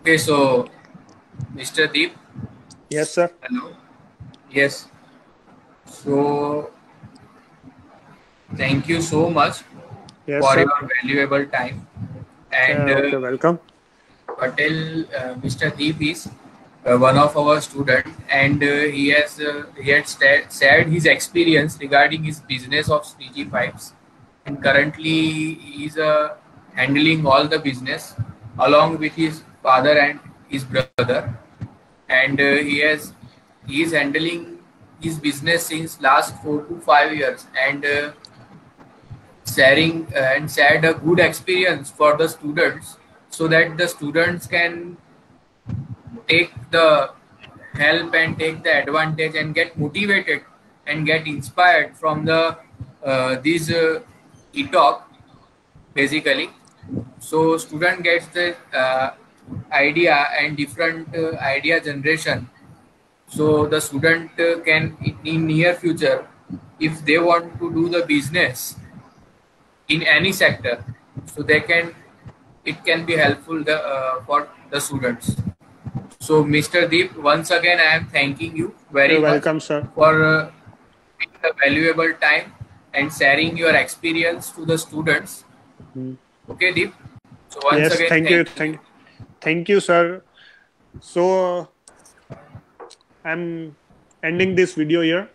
Okay, so Mr. Deep, yes sir. hello. Yes. So thank you so much yes for sir. your valuable time. And okay, welcome. Patel, Mr. Deep is one of our student, and he had shared his experience regarding his business of 3G pipes, and currently he is handling all the business along with his father and his brother, and he is handling his business since last 4 to 5 years, and sharing and shared a good experience for the students, so that the students can take the help and take the advantage and get motivated and get inspired from the these e-talk basically. So student gets the idea and different idea generation, so the student can in near future, if they want to do the business in any sector, so they can, it can be helpful for the students. So Mr. Deep, once again I am thanking you very much welcome sir. for taking the valuable time and sharing your experience to the students. Okay, Deep. So once yes, again, thank you, thanking you. Thank you sir. So I am ending this video here.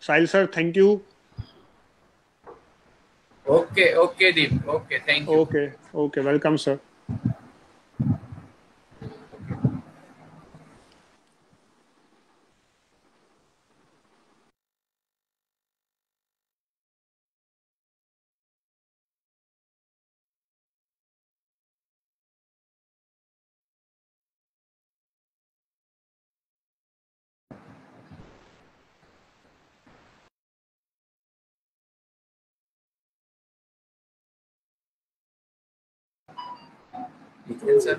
Sahil sir, thank you. Okay, okay, Deep. Okay, thank you. Okay, okay, welcome sir. Sir.